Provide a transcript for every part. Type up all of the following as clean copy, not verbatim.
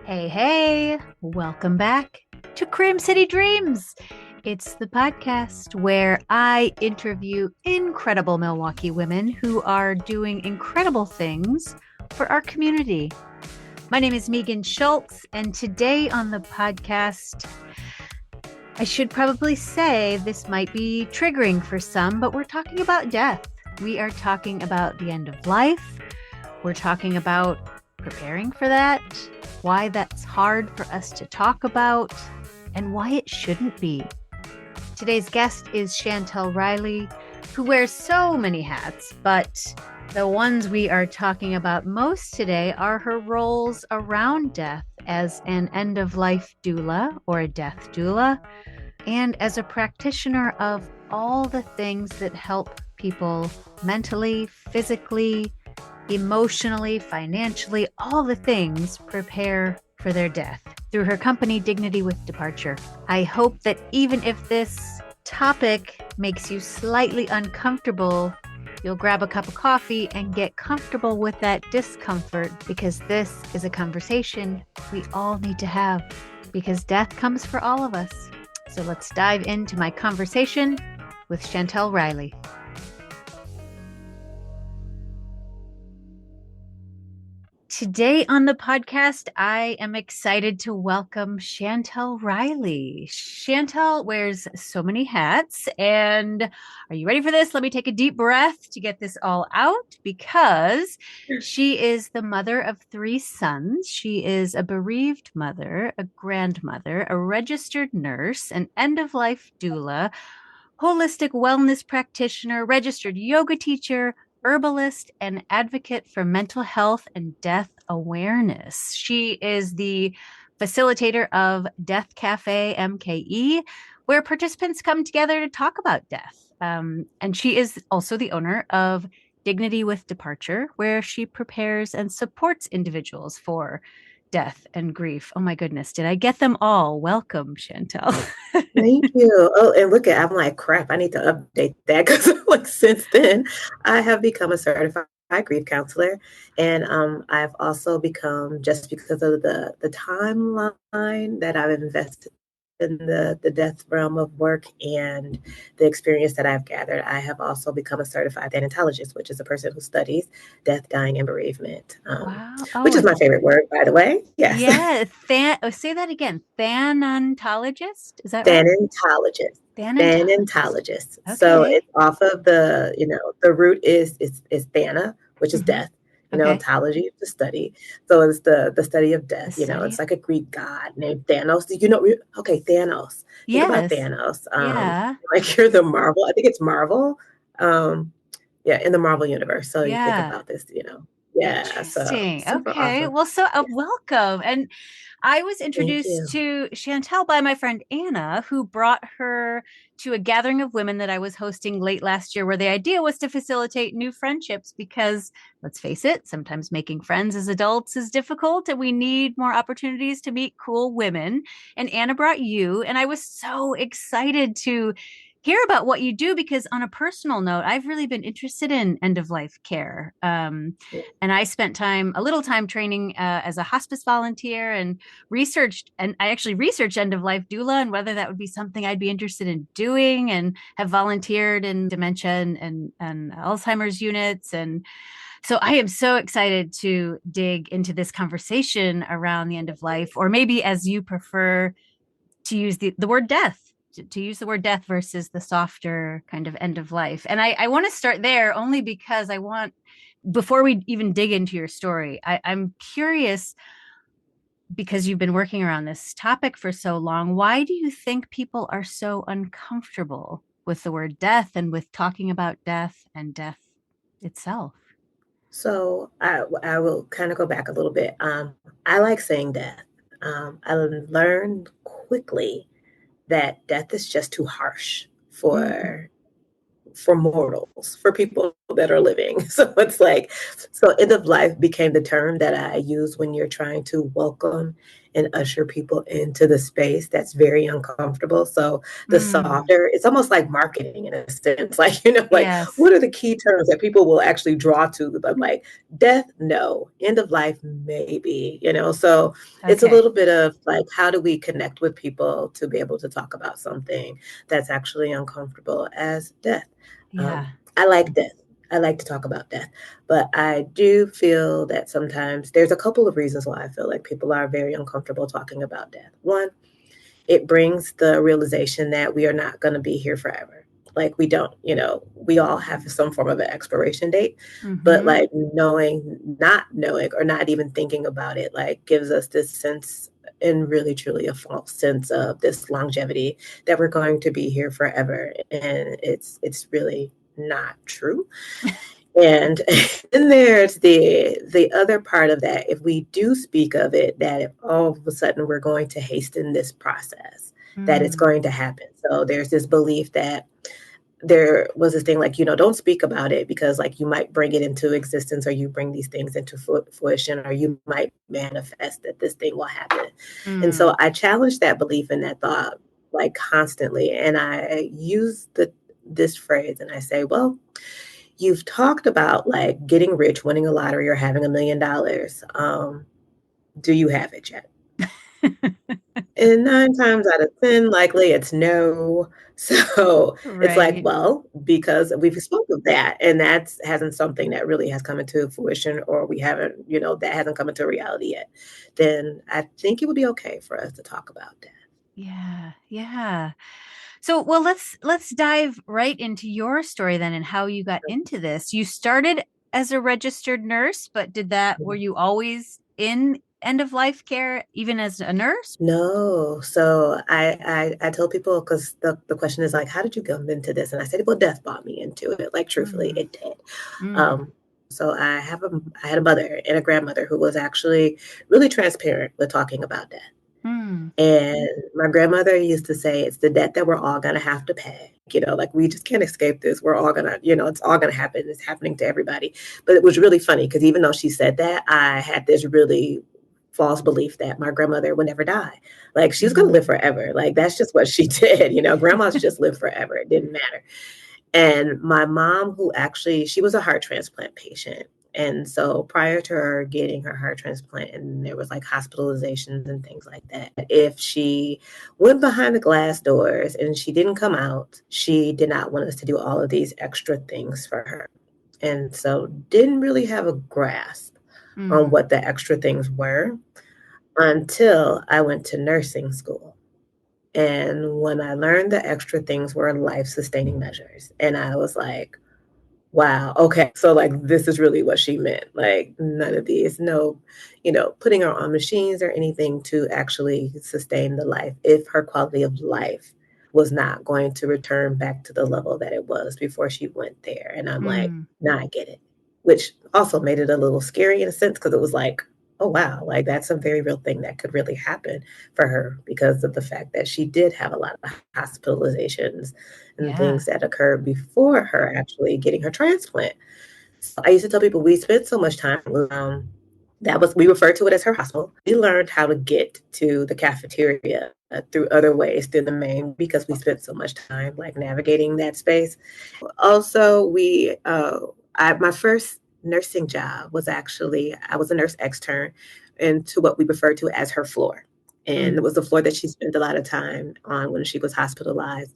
Hey, hey, welcome back to Cream City Dreams. It's the podcast where I interview incredible Milwaukee women who are doing incredible things for our community. My name is Megan Schultz, and today on the podcast, I should probably say this might be triggering for some, but we're talking about death. We are talking about the end of life. We're talking about preparing for that, why that's hard for us to talk about, and why it shouldn't be. Today's guest is Shantell Riley, who wears so many hats, but the ones we are talking about most today are her roles around death as an end-of-life doula or a death doula, and as a practitioner of all the things that help people mentally, physically, emotionally, financially, all the things prepare for their death through her company, Dignity with Departure. I hope that even if this topic makes you slightly uncomfortable, you'll grab a cup of coffee and get comfortable with that discomfort, because this is a conversation we all need to have, because death comes for all of us. So let's dive into my conversation with Shantell Riley. Today on the podcast, I am excited to welcome Shantell Riley. Shantell wears so many hats, and are you ready for this? Let me take a deep breath to get this all out, because she is the mother of 3 sons. She is a bereaved mother, a grandmother, a registered nurse, an end-of-life doula, holistic wellness practitioner, registered yoga teacher, herbalist, and advocate for mental health and death awareness. She is the facilitator of Death Cafe MKE, where participants come together to talk about death. And she is also the owner of Dignity with Departure, where she prepares and supports individuals for death and grief. Oh my goodness, did I get them all? Welcome, Shantell. Thank you. Oh, and look at, I'm like, crap, I need to update that because like since then I have become a certified grief counselor. And I've also become, just because of the timeline that I've invested in the death realm of work and the experience that I've gathered, I have also become a certified thanatologist, which is a person who studies death, dying, and bereavement, Wow. which Oh, is my favorite word, by the way. Yes. yeah. Say that again. Thanatologist. Is that right? Thanatologist. Thanatologist. Thanatologist. So Okay. it's off of the root is thana, which is Hmm. death. Okay. Tology is the study. So it's the study of The death. study. It's like a Greek god named Thanos. Okay, Thanos. Think about Yes. Thanos. Yeah. Like you're the Marvel. I think it's Marvel. Um, yeah, in the Marvel universe. So you think Yeah. about this. Yeah, so Interesting. super Okay. awesome. Well, so Yeah, welcome. And I was thank introduced you. to Shantell by my friend Anna, who brought her to a gathering of women that I was hosting late last year, where the idea was to facilitate new friendships because, let's face it, sometimes making friends as adults is difficult and we need more opportunities to meet cool women. And Anna brought you, and I was so excited to hear about what you do, because on a personal note, I've really been interested in end of life care. And I spent a little time training as a hospice volunteer, and I actually researched end of life doula and whether that would be something I'd be interested in doing, and have volunteered in dementia and Alzheimer's units. And so I am so excited to dig into this conversation around the end of life, or maybe as you prefer to use the word death, to use the word death versus the softer kind of end of life. And I want to start there only because before we even dig into your story, I'm curious, because you've been working around this topic for so long, why do you think people are so uncomfortable with the word death and with talking about death and death itself? So I will kind of go back a little bit. I like saying death. I learned quickly that death is just too harsh Mm, for mortals, for people that are living. So it's like, so end of life became the term that I use when you're trying to welcome and usher people into the space that's very uncomfortable. So the Mm, softer, it's almost like marketing in a sense. Like, like yes. what are the key terms that people will actually draw to? But like death, no. End of life, maybe. So it's a Okay. little bit of like, how do we connect with people to be able to talk about something that's actually uncomfortable as death? Yeah. I like death. I like to talk about death, but I do feel that sometimes there's a couple of reasons why I feel like people are very uncomfortable talking about death. One, it brings the realization that we are not going to be here forever. Like we don't, we all have some form of an expiration date, but Mm-hmm. like not knowing, or not even thinking about it, like gives us this sense, and really truly a false sense of this longevity that we're going to be here forever. And it's really not true. And then there's the other part of that. If we do speak of it, that if all of a sudden we're going to hasten this process, that it's Mm, going to happen. So there's this belief that there was this thing like, don't speak about it because like you might bring it into existence, or you bring these things into fruition, or you might manifest that this thing will happen. And so mm. I challenge that belief and that thought like constantly. And I use this phrase and I say, well, you've talked about like getting rich, winning a lottery, or having $1 million. Do you have it yet? And 9 times out of 10, likely it's no. So it's like, Right. well, because we've spoken of that, and that's hasn't something that really has come into fruition, or we haven't, that hasn't come into reality yet, then I think it would be okay for us to talk about that. Yeah. Yeah. So, well, let's dive right into your story then and how you got into this. You started as a registered nurse, but were you always in end of life care even as a nurse? No. So I tell people, because the question is like, how did you come into this? And I said, well, death brought me into it. Like truthfully, Mm, it did. mm, Um, so I had a mother and a grandmother who was actually really transparent with talking about death. mm, And my grandmother used to say, it's the debt that we're all gonna have to pay. Like we just can't escape this. We're all gonna, it's all gonna happen. It's happening to everybody. But it was really funny because even though she said that, I had this really false belief that my grandmother would never die. Like she was gonna live mm. forever. Like that's just what she did. Grandmas just lived forever. It didn't matter. And my mom, who actually, she was a heart transplant patient. And so prior to her getting her heart transplant, and there was like hospitalizations and things like that, if she went behind the glass doors and she didn't come out, she did not want us to do all of these extra things for her. And so didn't really have a grasp on Mm, what the extra things were until I went to nursing school. And when I learned the extra things were life sustaining measures, and I was like, wow, okay. So, like, this is really what she meant. Like, none of these, no, putting her on machines or anything to actually sustain the life if her quality of life was not going to return back to the level that it was before she went there. And I'm like, mm. now I get it, which also made it a little scary in a sense because it was like, oh, wow, like that's a very real thing that could really happen for her because of the fact that she did have a lot of hospitalizations and Yeah. things that occurred before her actually getting her transplant. So I used to tell people we spent so much time that was, we referred to it as her hospital. We learned how to get to the cafeteria through other ways through the main because we spent so much time like navigating that space. Also, my first nursing job was actually, I was a nurse extern into what we referred to as her floor. And it Mm. was the floor that she spent a lot of time on when she was hospitalized.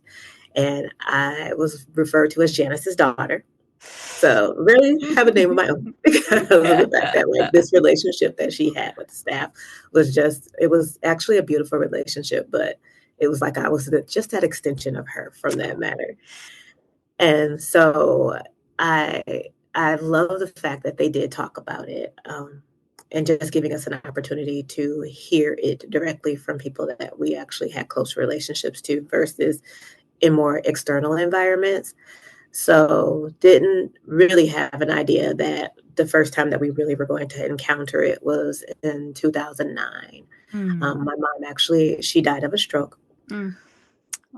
And I was referred to as Janice's daughter. So really have a name of my own because of the fact that like this relationship that she had with the staff was just, it was actually a beautiful relationship, but it was like I was just that extension of her from that matter. And so I I love the fact that they did talk about it, and just giving us an opportunity to hear it directly from people that we actually had close relationships to versus in more external environments. So didn't really have an idea that the first time that we really were going to encounter it was in 2009. Mm. My mom actually, she died of a stroke. Mm.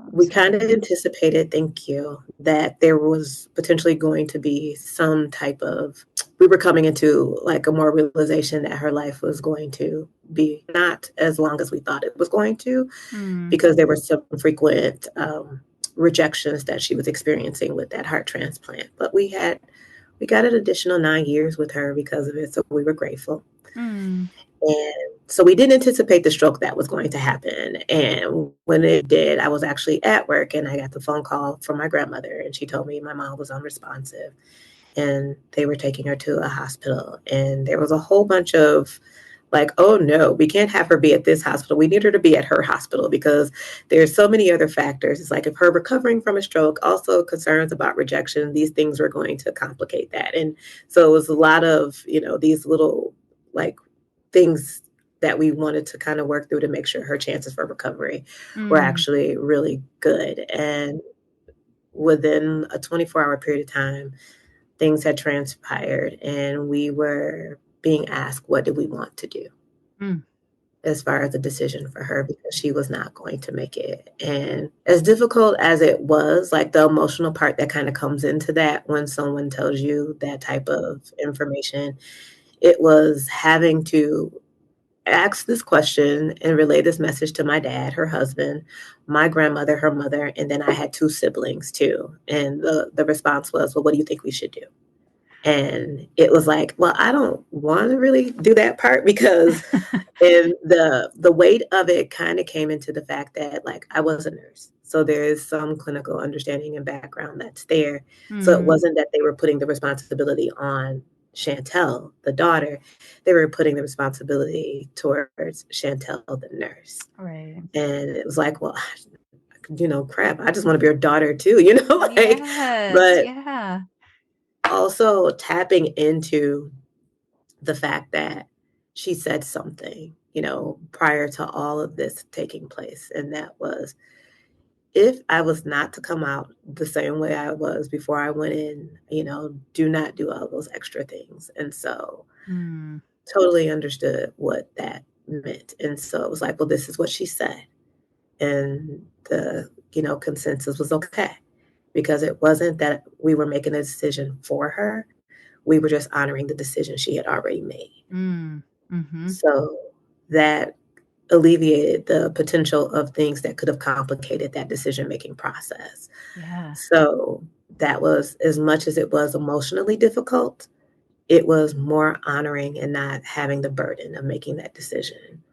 I'm We kind of sorry. anticipated, thank you, that there was potentially going to be some type of, we were coming into like a more realization that her life was going to be not as long as we thought it was going to, Mm, because there were some frequent rejections that she was experiencing with that heart transplant. But we got an additional 9 years with her because of it, so we were grateful. mm, And so we didn't anticipate the stroke that was going to happen. And when it did, I was actually at work and I got the phone call from my grandmother, and she told me my mom was unresponsive and they were taking her to a hospital. And there was a whole bunch of like, oh no, we can't have her be at this hospital. We need her to be at her hospital because there's so many other factors. It's like if her recovering from a stroke, also concerns about rejection, these things were going to complicate that. And so it was a lot of, these little like things that we wanted to kind of work through to make sure her chances for recovery were mm, actually really good. And within a 24-hour period of time, things had transpired and we were being asked, what do we want to do mm, as far as a decision for her, because she was not going to make it. And as difficult as it was, like the emotional part that kind of comes into that when someone tells you that type of information, it was having to ask this question and relay this message to my dad, her husband, my grandmother, her mother, and then I had two siblings too. And the response was, well, what do you think we should do? And it was like, well, I don't want to really do that part because and the weight of it kind of came into the fact that like I was a nurse. So there is some clinical understanding and background that's there. So it mm, wasn't that they were putting the responsibility on Shantell, the daughter. They were putting the responsibility towards Shantell, the nurse. right. And it was like, well, crap, I just want to be her daughter too, like, Yes. but Yeah. also tapping into the fact that she said something, prior to all of this taking place. And that was, if I was not to come out the same way I was before I went in, do not do all those extra things. And so Mm, totally understood what that meant. And so it was like, well, this is what she said. And the, consensus was okay because it wasn't that we were making a decision for her. We were just honoring the decision she had already made. mm, mm-hmm. So that alleviated the potential of things that could have complicated that decision-making process. Yeah. So that was, as much as it was emotionally difficult, it was more honoring and not having the burden of making that decision.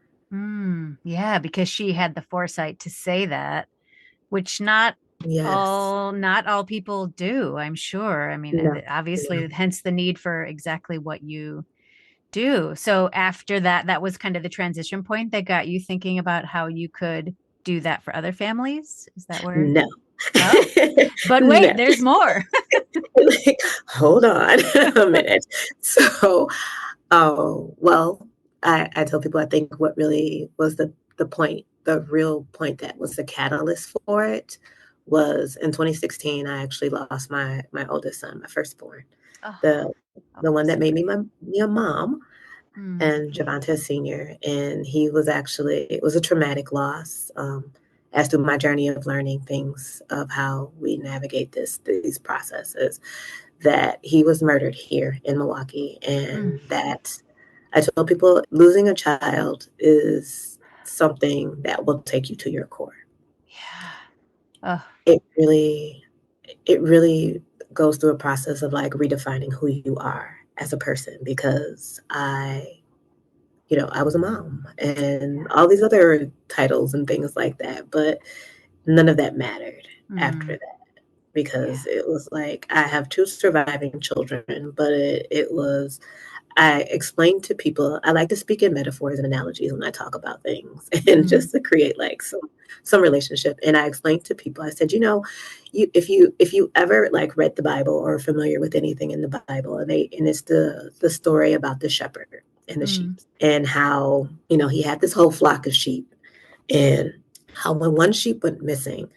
Yeah, because she had the foresight to say that, which Yes. not all people do, I'm sure. I mean, No, obviously, no. hence the need for exactly what you do. So after that, that was kind of the transition point that got you thinking about how you could do that for other families. Is that where? No. Oh, but wait, No. there's more. Like, hold on a minute. So, oh, well, I tell people I think what really was the point, the real point that was the catalyst for it was in 2016, I actually lost my oldest son, my firstborn, Oh, the oh, the one that made sorry. me a mom, Mm, and Javante Sr. And he was actually, it was a traumatic loss. As through my journey of learning things of how we navigate these processes, that he was murdered here in Milwaukee, mm, and that I tell people losing a child is something that will take you to your core. yeah. Oh, It really, it really goes through a process of like redefining who you are as a person, because I was a mom and yeah. all these other titles and things like that, but none of that mattered after Mm, that, because yeah. it was like I have two surviving children, but it was, I explained to people, I like to speak in metaphors and analogies when I talk about things and Mm, just to create like some relationship. And I explained to people, I said, if you ever like read the Bible or are familiar with anything in the Bible, and it's the story about the shepherd and the sheep, mm, and how, he had this whole flock of sheep, and how when one sheep went missing,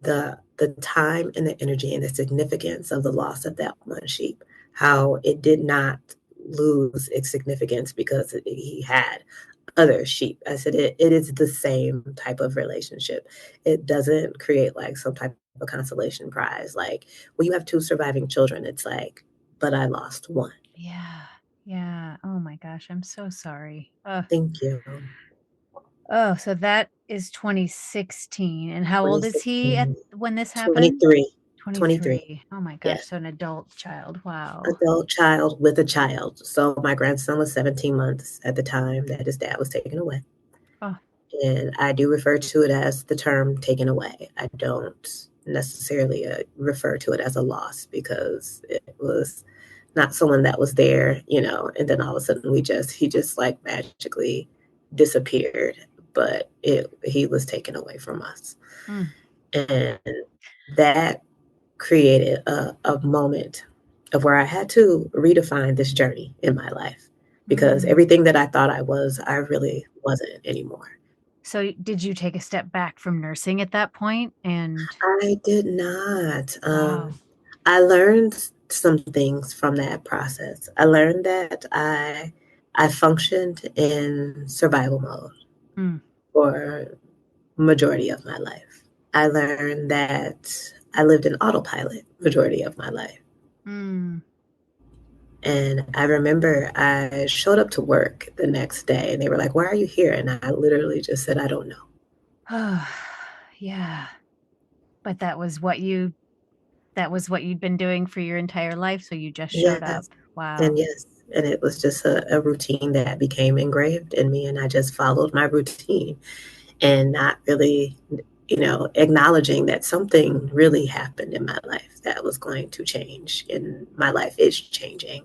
the time and the energy and the significance of the loss of that one sheep, how it did not lose its significance because he had other sheep. I said it is the same type of relationship. It doesn't create like some type of consolation prize. Like when you have two surviving children, it's like, but I lost one. Yeah. Yeah. Oh my gosh. I'm so sorry. Thank you. Oh, so that is 2016. And how old is he at 2016, when this happened? 23, 23. 23. Oh my Yeah. gosh. So an adult child. Wow. Adult child with a child. So my grandson was 17 months at the time that his dad was taken away. Oh, And I do refer to it as the term taken away. I don't necessarily refer to it as a loss because it was not someone that was there, and then all of a sudden he just like magically disappeared, but he was taken away from us. mm, And that created a moment of where I had to redefine this journey in my life because mm. everything that I thought I was, I really wasn't anymore. So did you take a step back from nursing at that point? And I did not. wow. I learned some things from that process. I learned that I functioned in survival mode Mm, for majority of my life. I learned that I lived in autopilot majority of my life. mm. And I remember I showed up to work the next day and they were like, "Why are you here?" And I literally just said, "I don't know." Oh, yeah. But that was what you'd been doing for your entire life, so you just showed up. Yes. And Wow. yes, and it was just a routine that became engraved in me. And I just followed my routine and not really, acknowledging that something really happened in my life that was going to change. And my life is changing.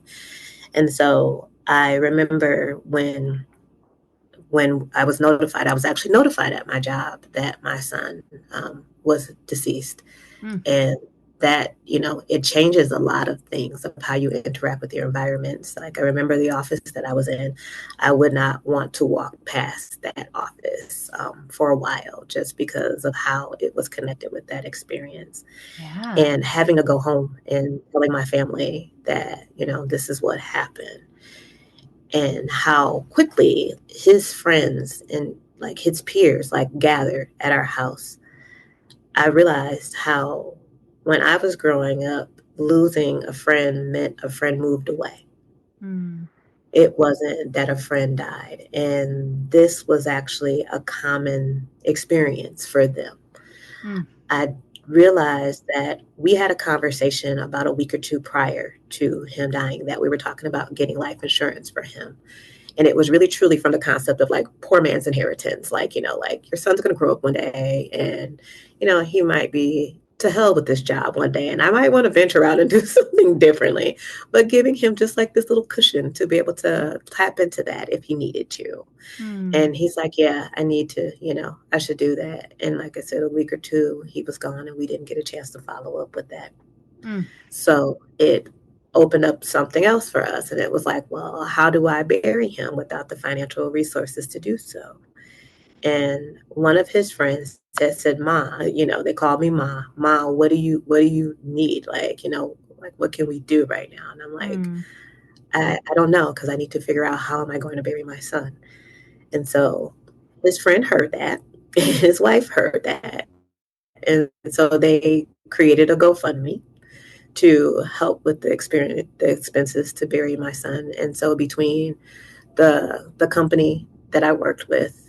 And so I remember when I was notified, I was actually notified at my job that my son was deceased. Mm, And that, it changes a lot of things of how you interact with your environments. Like I remember the office that I was in, I would not want to walk past that office for a while just because of how it was connected with that experience. yeah. And having to go home and telling my family that, this is what happened and how quickly his friends and like his peers like gathered at our house. I realized how when I was growing up, losing a friend meant a friend moved away. Mm, It wasn't that a friend died. And this was actually a common experience for them. mm, I realized that we had a conversation about a week or two prior to him dying that we were talking about getting life insurance for him. And it was really truly from the concept of like poor man's inheritance. Like, like your son's going to grow up one day and, he might be to hell with this job one day. And I might want to venture out and do something differently, but giving him just like this little cushion to be able to tap into that if he needed to. mm, And he's like, yeah, I need to, I should do that. And like I said, a week or two, he was gone and we didn't get a chance to follow up with that. mm, So it opened up something else for us. And it was like, well, how do I bury him without the financial resources to do so? And one of his friends said, Ma, they called me Ma, what do you need? Like, like what can we do right now? And I'm like, mm, I don't know, because I need to figure out how am I going to bury my son. And so his friend heard that, his wife heard that. And so they created a GoFundMe to help with the expenses to bury my son. And so between the company that I worked with,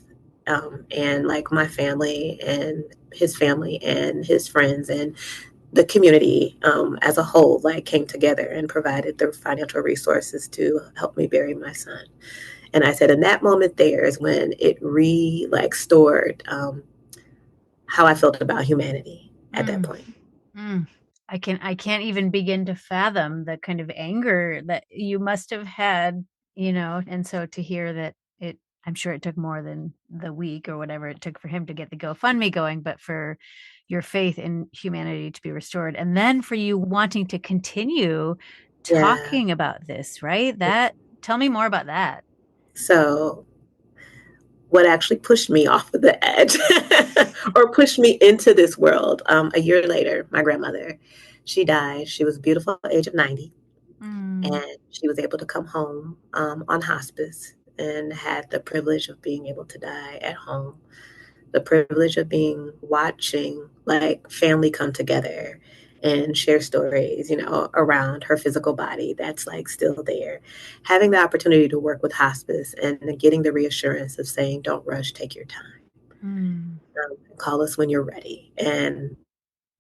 and like my family and his friends and the community as a whole, like came together and provided the financial resources to help me bury my son. And I said, in that moment, there is when it stored how I felt about humanity at that mm, point. mm. I can't even begin to fathom the kind of anger that you must have had, and so to hear that I'm sure it took more than the week or whatever it took for him to get the GoFundMe going, but for your faith in humanity to be restored. And then for you wanting to continue Yeah. talking about this, right? That tell me more about that. So what actually pushed me off of the edge or pushed me into this world. A year later, my grandmother, she died. She was a beautiful age of 90, Mm, and she was able to come home on hospice. and had the privilege of being able to die at home, the privilege of being watching like family come together and share stories, around her physical body that's like still there. Having the opportunity to work with hospice and getting the reassurance of saying, don't rush, take your time. Mm. Call us when you're ready. And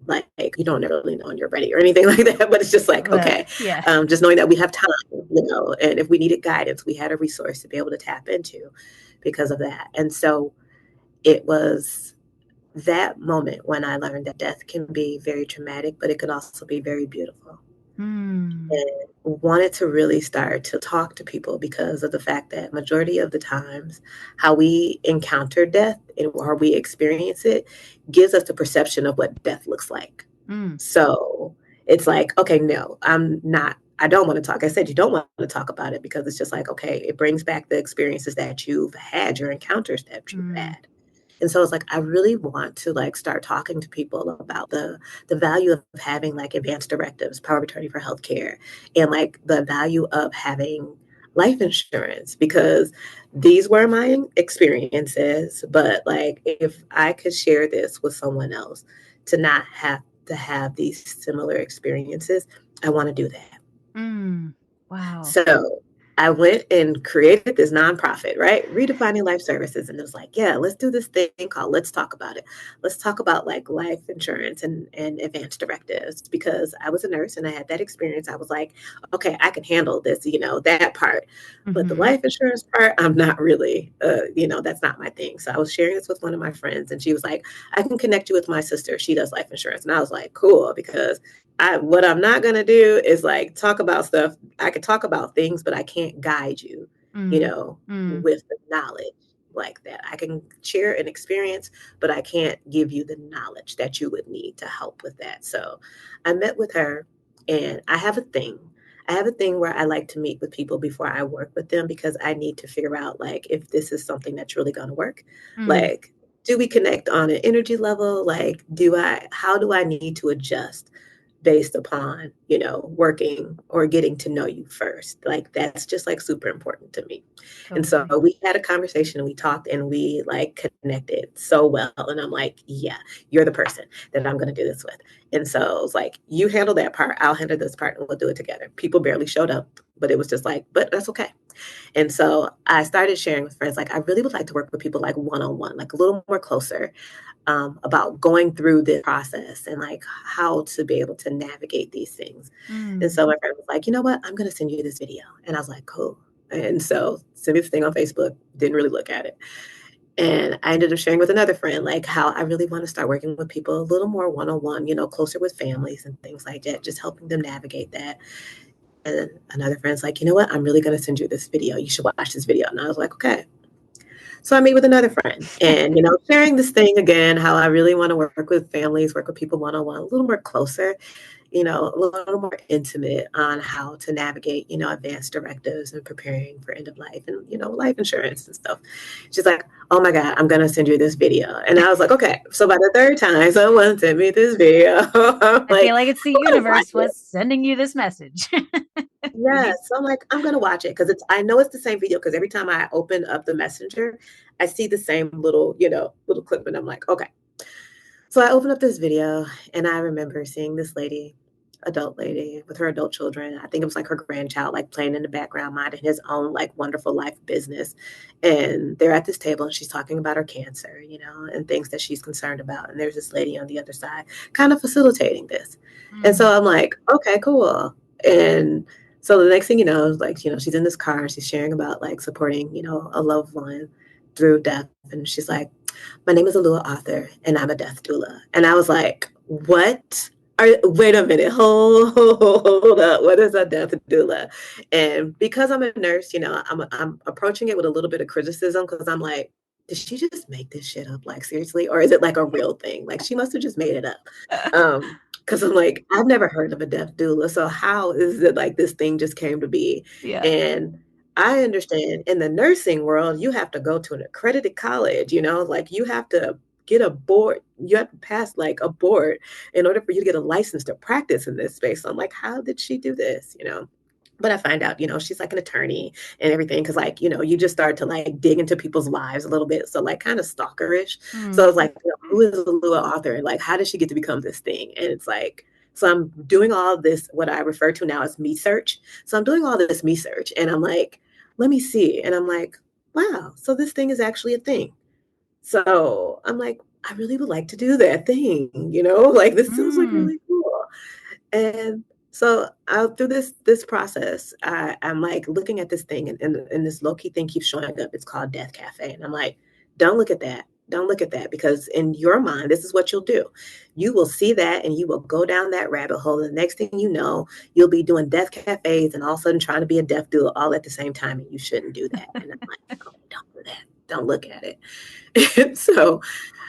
like you don't really know when you're ready or anything like that, but it's just like, okay, Yeah. just knowing that we have time, and if we needed guidance, we had a resource to be able to tap into because of that. And so it was that moment when I learned that death can be very traumatic, but it could also be very beautiful. Mm. And wanted to really start to talk to people because of the fact that majority of the times how we encounter death and how we experience it gives us the perception of what death looks like. Mm. So it's like, okay, no, I don't want to talk. I said you don't want to talk about it because it's just like, okay, it brings back the experiences that you've had, your encounters that you've had. And so it's like, I really want to like start talking to people about the value of having like advanced directives, power of attorney for healthcare, and like the value of having life insurance, because these were my experiences. But like, if I could share this with someone else to not have to have these similar experiences, I want to do that. Wow. So I went and created this nonprofit, right? Redefining life services. And it was like, yeah, let's do this thing called Let's Talk About It. Let's talk about like life insurance and advanced directives, because I was a nurse and I had that experience. I was like, okay, I can handle this, that part. But the life insurance part, I'm not really, that's not my thing. So I was sharing this with one of my friends and she was like, I can connect you with my sister. She does life insurance. And I was like, cool, because what I'm not gonna do is like talk about stuff. I can talk about things, but I can't guide you, with the knowledge like that. I can share an experience, but I can't give you the knowledge that you would need to help with that. So I met with her, and I have a thing. I have a thing where I like to meet with people before I work with them because I need to figure out like if this is something that's really gonna work. Like, do we connect on an energy level? Like, how do I need to adjust based upon, working or getting to know you first? Like, that's just like super important to me. And so Totally. we had a conversation and we talked and we like connected so well. And I'm like, yeah, you're the person that I'm going to do this with. And so it's like, you handle that part, I'll handle this part, and we'll do it together. People barely showed up, but it was just like, but that's okay. And so I started sharing with friends, like, I really would like to work with people like one-on-one, like a little more closer, about going through the process and like how to be able to navigate these things. And so my friend was like, you know what? I'm going to send you this video. And I was like, cool. And so send me this thing on Facebook, didn't really look at it. And I ended up sharing with another friend, like how I really want to start working with people a little more one-on-one, closer with families and things like that, just helping them navigate that. And another friend's like, you know what? I'm really going to send you this video. You should watch this video. And I was like, okay. So I meet with another friend and, sharing this thing again, how I really want to work with families, work with people one-on-one, a little more closer, a little more intimate on how to navigate, advanced directives and preparing for end of life and, life insurance and stuff. She's like, oh my God, I'm going to send you this video. And I was like, okay. So by the third time someone sent me this video, I'm I like, feel like it's the I'm going to watch universe it. was sending you this message. Yes. So I'm like, I'm gonna watch it because I know it's the same video because every time I open up the messenger, I see the same little clip, and I'm like, okay. So I open up this video and I remember seeing this lady, adult lady with her adult children. I think it was like her grandchild, like playing in the background, minding his own like wonderful life business. And they're at this table and she's talking about her cancer, and things that she's concerned about. And there's this lady on the other side kind of facilitating this. And so I'm like, okay, cool. And so the next thing you know, like, she's in this car and she's sharing about like supporting, a loved one through death. And she's like, my name is Alua Author and I'm a death doula. And I was like, what? Wait a minute, hold up. What is a death doula? And because I'm a nurse, I'm approaching it with a little bit of criticism because I'm like, did she just make this shit up? Like, seriously? Or is it like a real thing? Like, she must have just made it up. Because I'm like, I've never heard of a death doula. So how is it like this thing just came to be? Yeah. And I understand in the nursing world, you have to go to an accredited college, like you have to get a board, you have to pass like a board in order for you to get a license to practice in this space. So I'm like, how did she do this? But I find out, she's like an attorney and everything. Cause like, you just start to like dig into people's lives a little bit. So like kind of stalkerish. So it's Mm. like, who is Lua author? And like, how did she get to become this thing? And it's like, so I'm doing all this, what I refer to now as me search. So I'm doing all this me search and I'm like, let me see. And I'm like, wow, so this thing is actually a thing. So I'm like, I really would like to do that thing, like this seems like Mm. really cool. And so through this process, I'm like looking at this thing, and this low key thing keeps showing up. It's called Death Cafe, and I'm like, don't look at that. Don't look at that because in your mind, this is what you'll do. You will see that and you will go down that rabbit hole. And the next thing you know, you'll be doing death cafes and all of a sudden trying to be a death doula all at the same time. And you shouldn't do that. And I'm like, oh, don't do that. Don't look at it. And so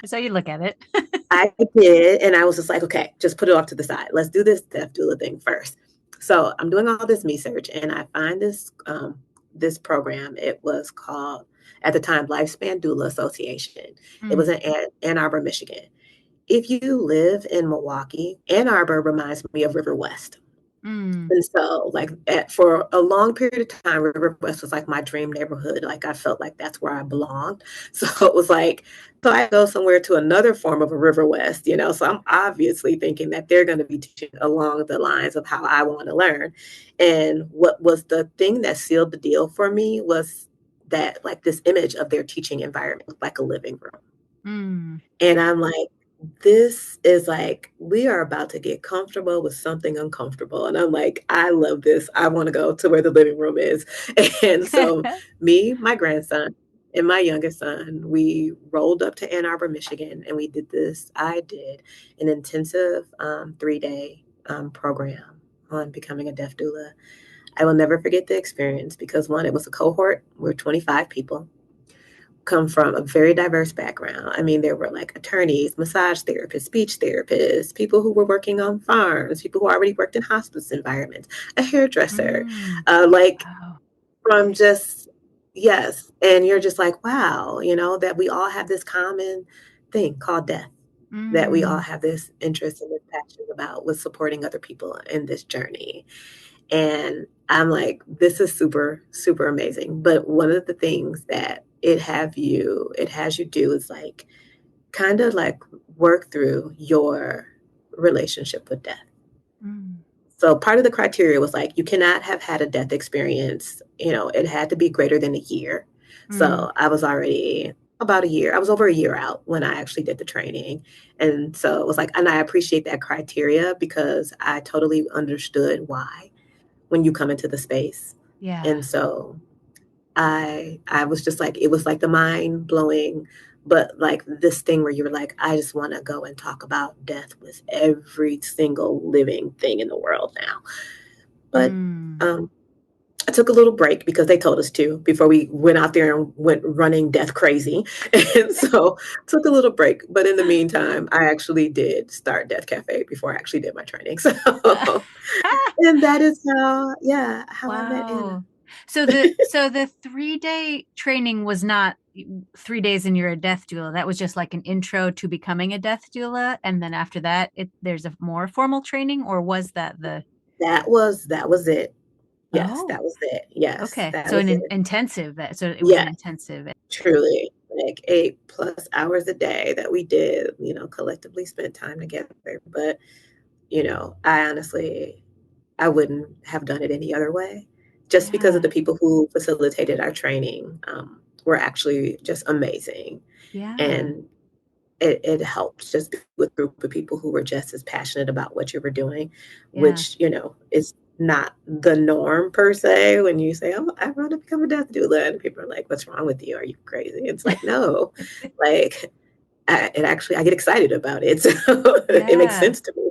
So you look at it. I did, and I was just like, okay, just put it off to the side. Let's do this death doula thing first. So I'm doing all this research, and I find this program. It was called at the time Lifespan Doula Association. It was Mm. in Ann Arbor, Michigan. If you live in Milwaukee, Ann Arbor reminds me of River West. Mm. And so, like, for a long period of time, River West was like my dream neighborhood. Like, I felt like that's where I belonged. So it was like, so I go somewhere to another form of a River West, So I'm obviously thinking that they're going to be teaching along the lines of how I want to learn. And what was the thing that sealed the deal for me was that, like, this image of their teaching environment, like a living room. Mm. And I'm like, this is like, we are about to get comfortable with something uncomfortable. And I'm like, I love this. I want to go to where the living room is. And so, me, my grandson, and my youngest son, we rolled up to Ann Arbor, Michigan, and we did this. I did an intensive 3-day program on becoming a deaf doula. I will never forget the experience because, one, it was a cohort. We're 25 people come from a very diverse background. I mean, there were like attorneys, massage therapists, speech therapists, people who were working on farms, people who already worked in hospice environments, a hairdresser, Mm. like Wow. from just, yes. And you're just like, wow, that we all have this common thing called death, that we all Mm. have this interest and this passion about with supporting other people in this journey. And I'm like, this is super, super amazing. But one of the things that it has you do is like kind of like work through your relationship with death. Mm. So part of the criteria was like you cannot have had a death experience, it had to be greater than a year. Mm. So I was already about a year. I was over a year out when I actually did the training. And so it was like, and I appreciate that criteria because I totally understood why when you come into the space. Yeah. And so I was just like, it was like the mind blowing, but like this thing where you're like, I just want to go and talk about death with every single living thing in the world now. But Mm. um, I took a little break because they told us to before we went out there and went running death crazy. And so took a little break. But in the meantime, I actually did start Death Cafe before I actually did my training. So and that is how, yeah, how I met Anna. Wow. So the 3-day training was not 3 days and you're a death doula. That was just like an intro to becoming a death doula, and then after that, there's a more formal training, or was that the? That was it. Yes, Oh, that was it. Yes, okay. that So was an it. intensive. So it was Yeah, an intensive. truly. Like 8+ hours a day that we did, collectively spent time together. But, I honestly, I wouldn't have done it any other way just because of Yeah. the people who facilitated our training were actually just amazing. Yeah. And it helped just be with a group of people who were just as passionate about what you were doing, Yeah. which, is not the norm per se. When you say, oh, I want to become a death doula, and people are like, what's wrong with you? Are you crazy? It's like, no, like, I get excited about it. So it makes Yeah. sense to me.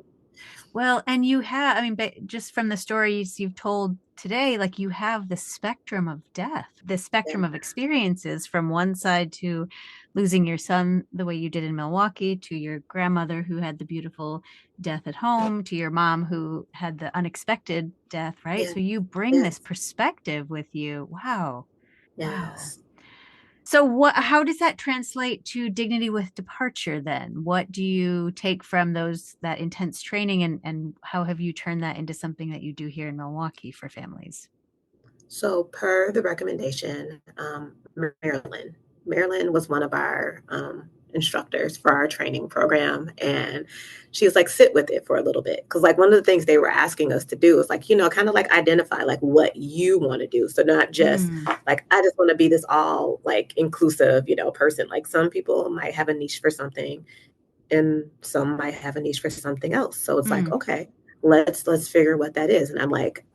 Well, and you have, I mean, but just from the stories you've told today, like you have the spectrum of death, the Yeah. spectrum of experiences from one side to losing your son the way you did in Milwaukee, to your grandmother who had the beautiful death at home, to your mom who had the unexpected death, right? Yeah. So you bring this Yes. perspective with you. Wow. Wow. Yes. So how does that translate to dignity with departure then? What do you take from that intense training, and how have you turned that into something that you do here in Milwaukee for families? So, per the recommendation, Marilyn was one of our instructors for our training program. And she was like, sit with it for a little bit. Because, like, one of the things they were asking us to do is, like, kind of like identify, like, what you want to do. So, not just like, I just want to be this all, like, inclusive, person. Like, some people might have a niche for something, and some might have a niche for something else. So, it's like, okay, let's figure what that is. And I'm like,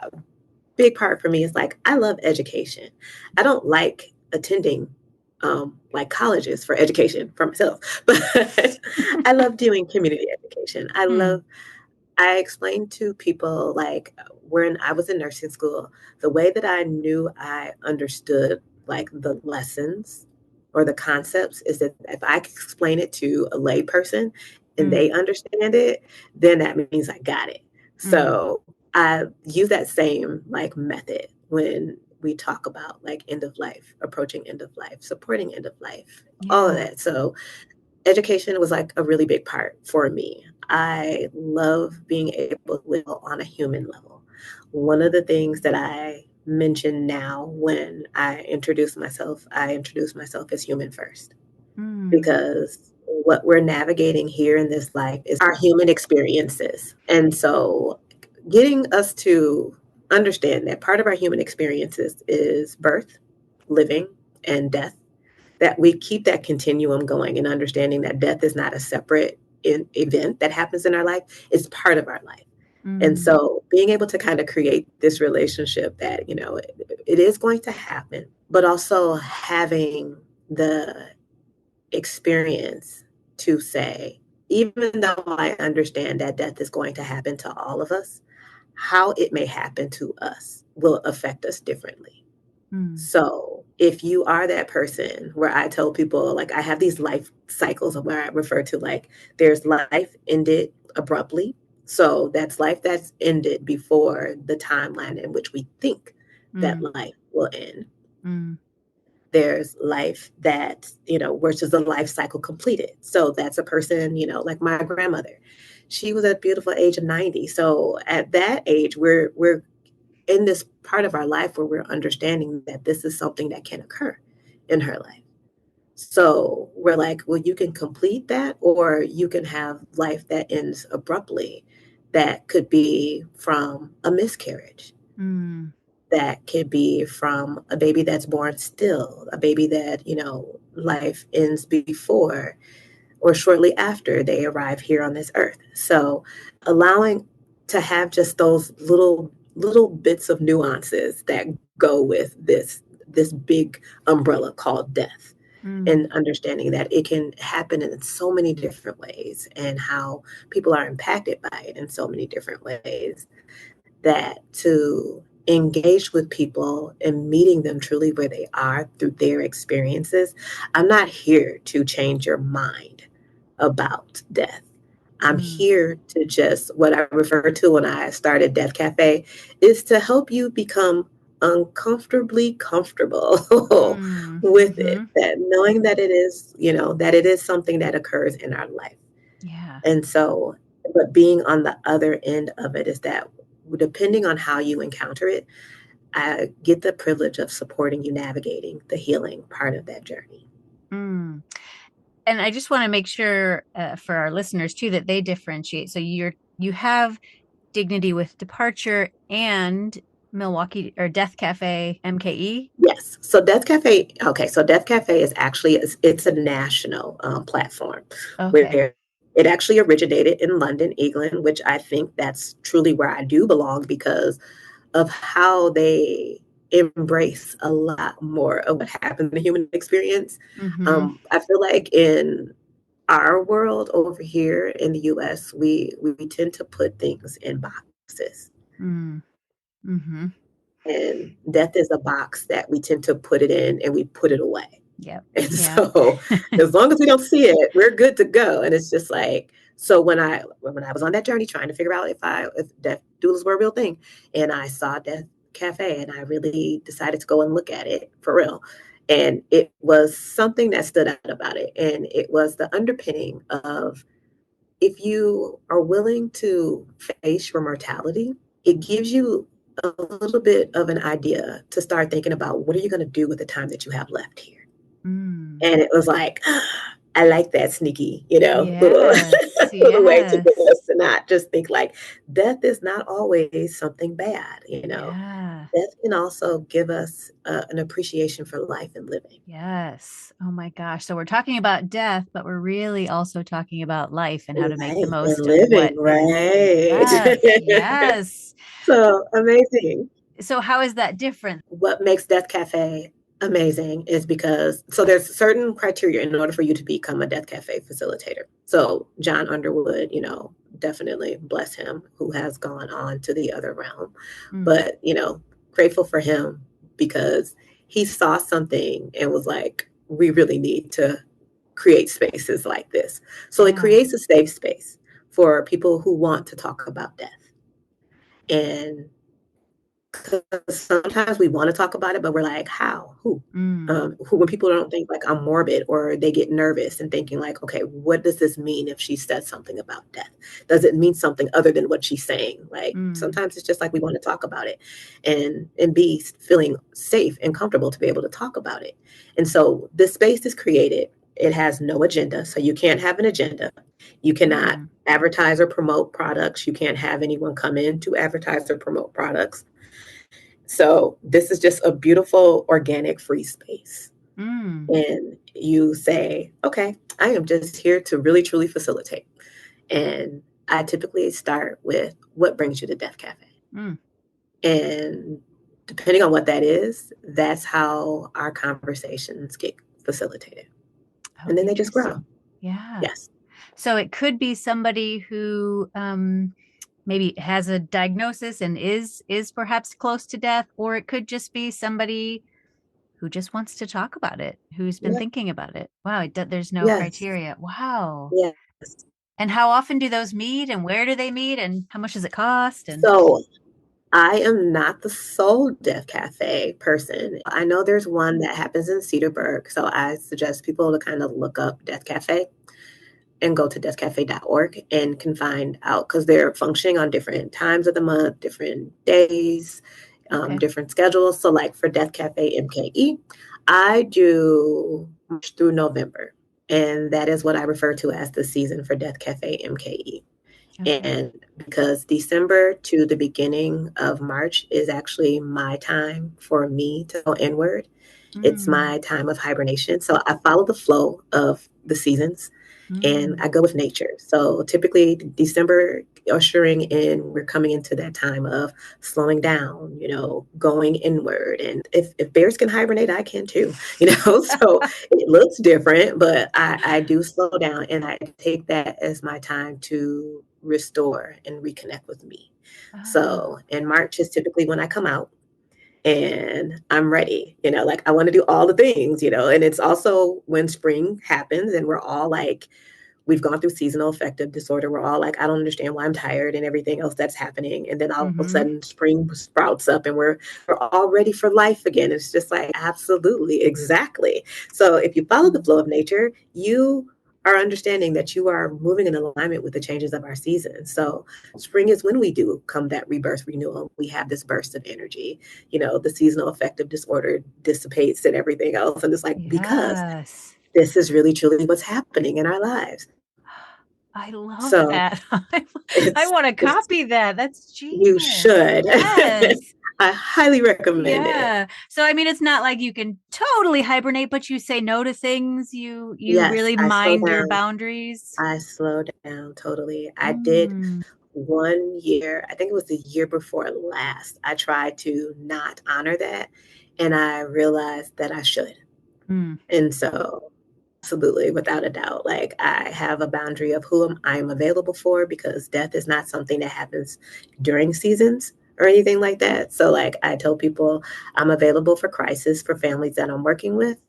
big part for me is like, I love education. I don't like attending like colleges for education for myself, but I love doing community education. I explained to people, like, when I was in nursing school, the way that I knew I understood like the lessons or the concepts is that if I can explain it to a lay person and they understand it, then that means I got it. So I use that same like method when we talk about like end of life, approaching end of life, supporting end of life, all of that. So education was like a really big part for me. I love being able to live on a human level. One of the things that I mention now when I introduce myself as human first, because what we're navigating here in this life is our human experiences. And so getting us to understand that part of our human experiences is birth, living, and death, that we keep that continuum going and understanding that death is not a separate event that happens in our life, it's part of our life. And so being able to kind of create this relationship that, it is going to happen, but also having the experience to say, even though I understand that death is going to happen to all of us, how it may happen to us will affect us differently. So if you are that person where I tell people, like, I have these life cycles of where I refer to, like, there's life ended abruptly. So that's life that's ended before the timeline in which we think that life will end. There's life that, which is the life cycle completed. So that's a person, like my grandmother. She was at a beautiful age of 90. So at that age, we're in this part of our life where we're understanding that this is something that can occur in her life. So we're like, well, you can complete that, or you can have life that ends abruptly. That could be from a miscarriage. That could be from a baby that's born still, a baby that, life ends before or shortly after they arrive here on this earth. So allowing to have just those little bits of nuances that go with this big umbrella called death, and understanding that it can happen in so many different ways and how people are impacted by it in so many different ways, that to engage with people and meeting them truly where they are through their experiences. I'm not here to change your mind about death. I'm here to just, what I refer to when I started Death Cafe, is to help you become uncomfortably comfortable with it. That knowing that it is, that it is something that occurs in our life. Yeah. And so, but being on the other end of it is that depending on how you encounter it, I get the privilege of supporting you navigating the healing part of that journey. And I just want to make sure for our listeners too that they differentiate. So you have dignity with departure and Milwaukee or Death Cafe MKE. Yes. So Death Cafe. Okay. So Death Cafe is actually, it's a national platform where it actually originated in London, England, which I think that's truly where I do belong because of how they embrace a lot more of what happens in the human experience. I feel like in our world over here in the US, we tend to put things in boxes. And death is a box that we tend to put it in and we put it away. Yep. And so as long as we don't see it, we're good to go. And it's just like, so when I was on that journey trying to figure out if death doulas were a real thing, and I saw Death Cafe and I really decided to go and look at it for real. And it was something that stood out about it. And it was the underpinning of, if you are willing to face your mortality, it gives you a little bit of an idea to start thinking about, what are you going to do with the time that you have left here? Mm. And it was like, I like that sneaky, little Yes. little way to get Yes. us to not just think like death is not always something bad. Yeah. Death can also give us an appreciation for life and living. Yes. Oh my gosh. So we're talking about death, but we're really also talking about life and how to make the Life and most of what living, is right? left. Yes. So amazing. So how is that different? What makes Death Cafe amazing is because, so there's certain criteria in order for you to become a Death Cafe facilitator. So John Underwood, definitely bless him, who has gone on to the other realm. Mm. But, grateful for him because he saw something and was like, we really need to create spaces like this. So it Yeah. creates a safe space for people who want to talk about death. And sometimes we want to talk about it, but we're like, how? Who? Mm. When people don't think like I'm morbid, or they get nervous and thinking like, okay, what does this mean if she said something about death? Does it mean something other than what she's saying? Like Mm. sometimes it's just like we want to talk about it and be feeling safe and comfortable to be able to talk about it. And so this space is created. It has no agenda, so you can't have an agenda. You cannot Mm. advertise or promote products. You can't have anyone come in to advertise or promote products. So this is just a beautiful, organic, free space. Mm. And you say, okay, I am just here to really, truly facilitate. And I typically start with, what brings you to Death Cafe? Mm. And depending on what that is, that's how our conversations get facilitated. Oh, And then they just grow. interesting. Yeah. Yes. So it could be somebody who maybe has a diagnosis and is perhaps close to death, or it could just be somebody who just wants to talk about it, who's been Yeah. thinking about it. Wow, there's no Yes. criteria. Wow. Yes. And how often do those meet, and where do they meet, and how much does it cost? And So I am not the sole Death Cafe person. I know there's one that happens in Cedarburg. So I suggest people to kind of look up Death Cafe and go to deathcafe.org and can find out, because they're functioning on different times of the month, different days, okay. different schedules. So, like for Death Cafe MKE, I do March through November. And that is what I refer to as the season for Death Cafe MKE. Okay. And because December to the beginning of March is actually my time for me to go inward, it's Mm. my time of hibernation. So I follow the flow of the seasons and Mm. I go with nature. So typically December ushering in, we're coming into that time of slowing down, going inward. And if bears can hibernate, I can too, so it looks different, but I do slow down and I take that as my time to restore and reconnect with me. Ah. So in March is typically when I come out and I'm ready, like I want to do all the things, and it's also when spring happens and we're all like, we've gone through seasonal affective disorder. We're all like, I don't understand why I'm tired and everything else that's happening. And then all of a Mm-hmm. sudden spring sprouts up and we're all ready for life again. It's just like, absolutely, exactly. So if you follow the flow of nature, you are understanding that you are moving in alignment with the changes of our season. So spring is when we do come that rebirth renewal. We have this burst of energy, the seasonal affective disorder dissipates and everything else. And it's like, because Yes. this is really truly what's happening in our lives. I love So that. I it's want to it's copy that. That's you genius. should. Yes. I highly recommend it. Yeah. So I mean it's not like you can totally hibernate, but you say no to things. You Yes, really I slow mind your down. boundaries. I slow down totally. I did Mm. 1 year, I think it was the year before last. I tried to not honor that and I realized that I should. Mm. And so absolutely, without a doubt, like I have a boundary of who I'm available for, because death is not something that happens during seasons or anything like that. So like I tell people, I'm available for crisis for families that I'm working with,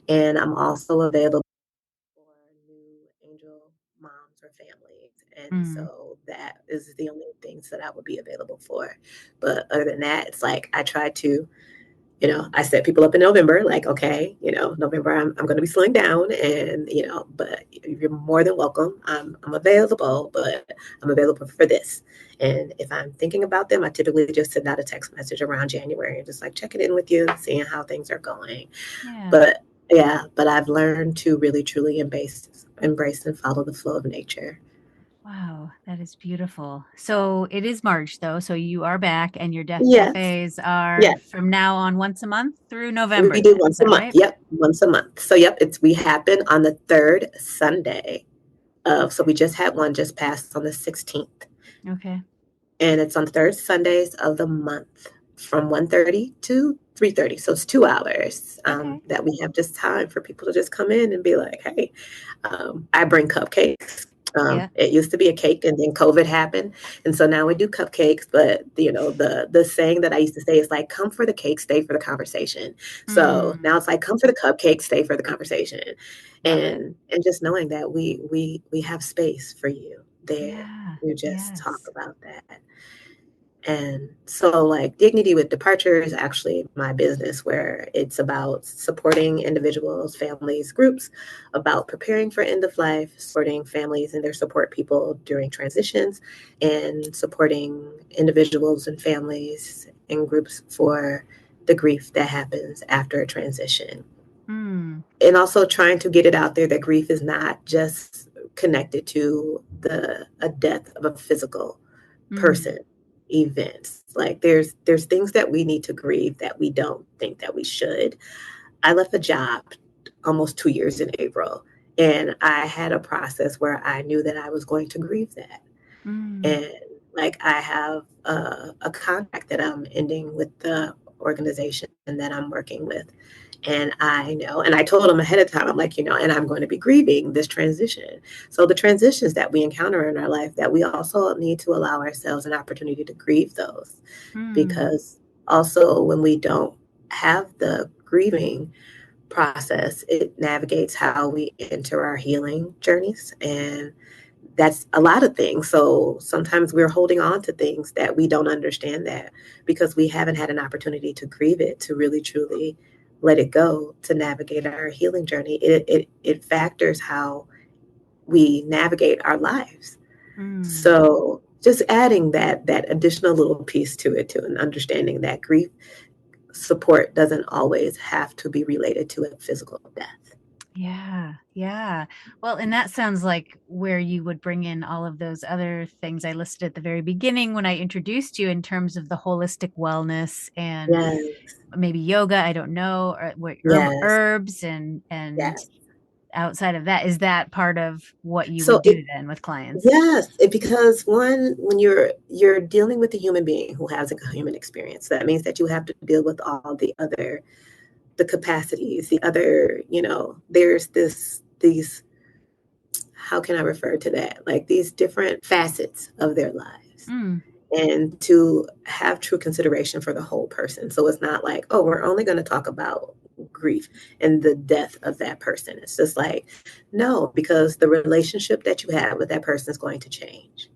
and I'm also available for new angel moms or families. And Mm. so that is the only things that I would be available for. But other than that, it's like I try to I set people up in November, like, okay, November, I'm going to be slowing down and, but you're more than welcome. I'm available, but I'm available for this. And if I'm thinking about them, I typically just send out a text message around January and just like checking in with you, seeing how things are going. Yeah. But yeah, but I've learned to really, truly embrace and follow the flow of nature. Wow, that is beautiful. So it is March though, so you are back and your death Yes. cafes are Yes. from now on once a month through November We do then. Is once a that month. right? Yep. Once a month. So yep, we happen on the third Sunday so we just had one just passed on the 16th. Okay. And it's on third Sundays of the month from 1:30 to 3:30. So it's 2 hours Okay. that we have just time for people to just come in and be like, hey, I bring cupcakes. Yeah. It used to be a cake and then COVID happened. And so now we do cupcakes. But, the saying that I used to say is like, come for the cake, stay for the conversation. So Mm, now it's like, come for the cupcake, stay for the conversation. love it. And just knowing that we have space for you there. Yeah. We just talk Yes. about that. And so, like, Dignity with Departure is actually my business where it's about supporting individuals, families, groups, about preparing for end of life, supporting families and their support people during transitions, and supporting individuals and families and groups for the grief that happens after a transition. Mm, And also trying to get it out there that grief is not just connected to a death of a physical mm, person events. Like there's things that we need to grieve that we don't think that we should. I left a job almost 2 years in April, and I had a process where I knew that I was going to grieve that. mm. And like I have a contract that I'm ending with the organization that I'm working with. And I know, and I told them ahead of time, I'm like, and I'm going to be grieving this transition. So the transitions that we encounter in our life, that we also need to allow ourselves an opportunity to grieve those. Mm. Because also when we don't have the grieving process, it navigates how we enter our healing journeys. And that's a lot of things. So sometimes we're holding on to things that we don't understand that because we haven't had an opportunity to grieve it, to really truly let it go, to navigate our healing journey. It factors how we navigate our lives. Mm. So just adding that additional little piece to it, to an understanding that grief support doesn't always have to be related to a physical death. Yeah, yeah. Well, and that sounds like where you would bring in all of those other things I listed at the very beginning when I introduced you in terms of the holistic wellness and Yes, maybe yoga, I don't know, or what yes, herbs and yes. outside of that, is that part of what you So would do then with clients? yes, because one, when you're dealing with a human being who has a human experience, that means that you have to deal with all the capacities, the other, there's these, how can I refer to that? Like these different facets of their lives. Mm, And to have true consideration for the whole person. So it's not like, oh, we're only going to talk about grief and the death of that person. It's just like, no, because the relationship that you have with that person is going to change.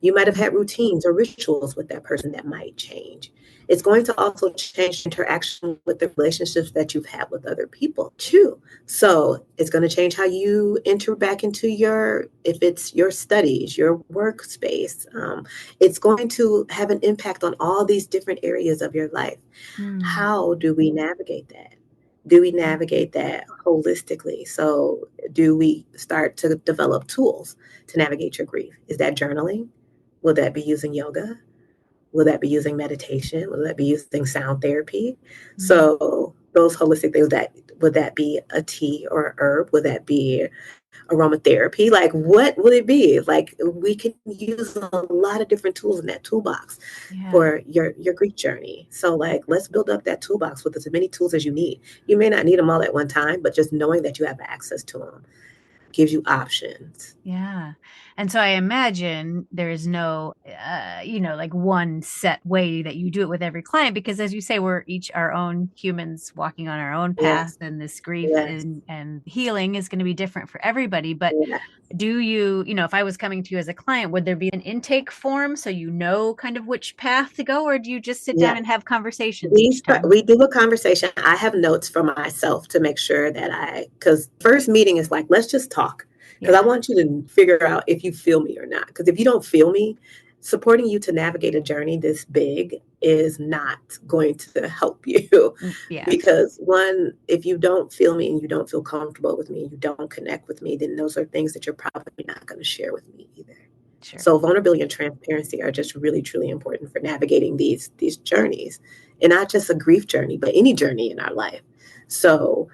You might have mm, had routines or rituals with that person that might change. It's going to also change interaction with the relationships that you've had with other people too. So it's going to change how you enter back into if it's your studies, your workspace. It's going to have an impact on all these different areas of your life. mm. How do we navigate that? Do we Yeah. navigate that holistically? So, do we start to develop tools to navigate your grief? Is that journaling? Will that be using yoga? Will that be using meditation? Will that be using sound therapy? Mm. So those holistic things, that would that be a tea or a herb? Would that be aromatherapy? Like what would it be? Like we can use a lot of different tools in that toolbox Yeah. for your grief journey. So like let's build up that toolbox with as many tools as you need. You may not need them all at one time, but just knowing that you have access to them gives you options. Yeah. And so I imagine there is no, like one set way that you do it with every client, because as you say, we're each our own humans walking on our own path, Yes, and this grief yes, and healing is going to be different for everybody. But yeah, do you, if I was coming to you as a client, would there be an intake form so you know kind of which path to go, or do you just sit down yeah. and have conversations each time? We do a conversation. I have notes for myself to make sure that because first meeting is like, let's just talk. Because I Yeah. want you to figure out if you feel me or not. Because if you don't feel me, supporting you to navigate a journey this big is not going to help you. Yeah. Because one, if you don't feel me and you don't feel comfortable with me, you don't connect with me, then those are things that you're probably not going to share with me either. Sure. So vulnerability and transparency are just really, truly important for navigating these journeys, and not just a grief journey, but any journey in our life. So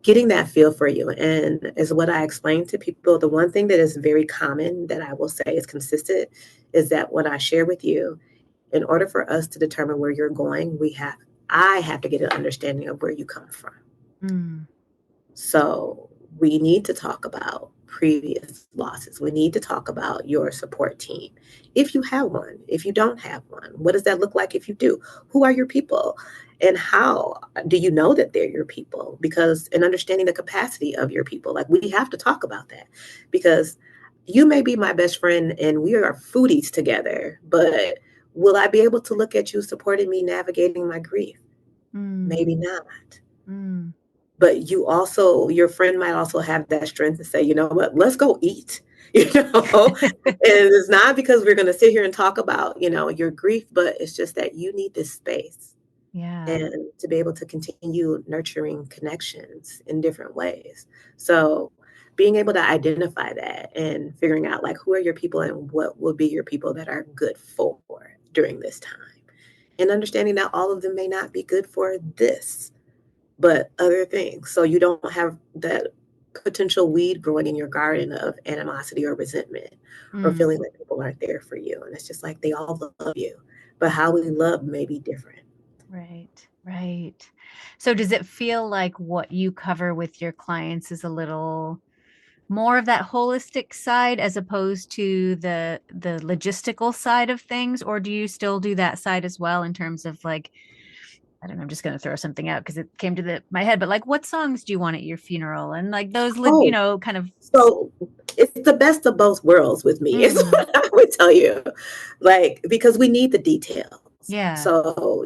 getting that feel for you, and is what I explain to people. The one thing that is very common that I will say is consistent is that what I share with you, in order for us to determine where you're going, I have to get an understanding of where you come from. Mm. So we need to talk about previous losses. We need to talk about your support team. If you have one, if you don't have one, what does that look like if you do? Who are your people? And how do you know that they're your people? Because in understanding the capacity of your people, like we have to talk about that, because you may be my best friend and we are foodies together, but will I be able to look at you supporting me navigating my grief? Mm. Maybe not. Mm. But your friend might also have that strength to say, you know what, let's go eat. And it's not because we're going to sit here and talk about, your grief, but it's just that you need this space Yeah. and to be able to continue nurturing connections in different ways. So being able to identify that and figuring out like who are your people and what will be your people that are good for during this time, and understanding that all of them may not be good for this, but other things. So you don't have that potential weed growing in your garden of animosity or resentment, or Mm. feeling that people aren't there for you. And it's just like they all love you, but how we love may be different. Right, right. So does it feel like what you cover with your clients is a little more of that holistic side as opposed to the logistical side of things, or do you still do that side as well in terms of like, I don't know, I'm just going to throw something out because it came to my head, but like what songs do you want at your funeral, and like those Oh, kind of so it's the best of both worlds with me, is mm, what I would tell you. Like, because we need the details. yeah. So,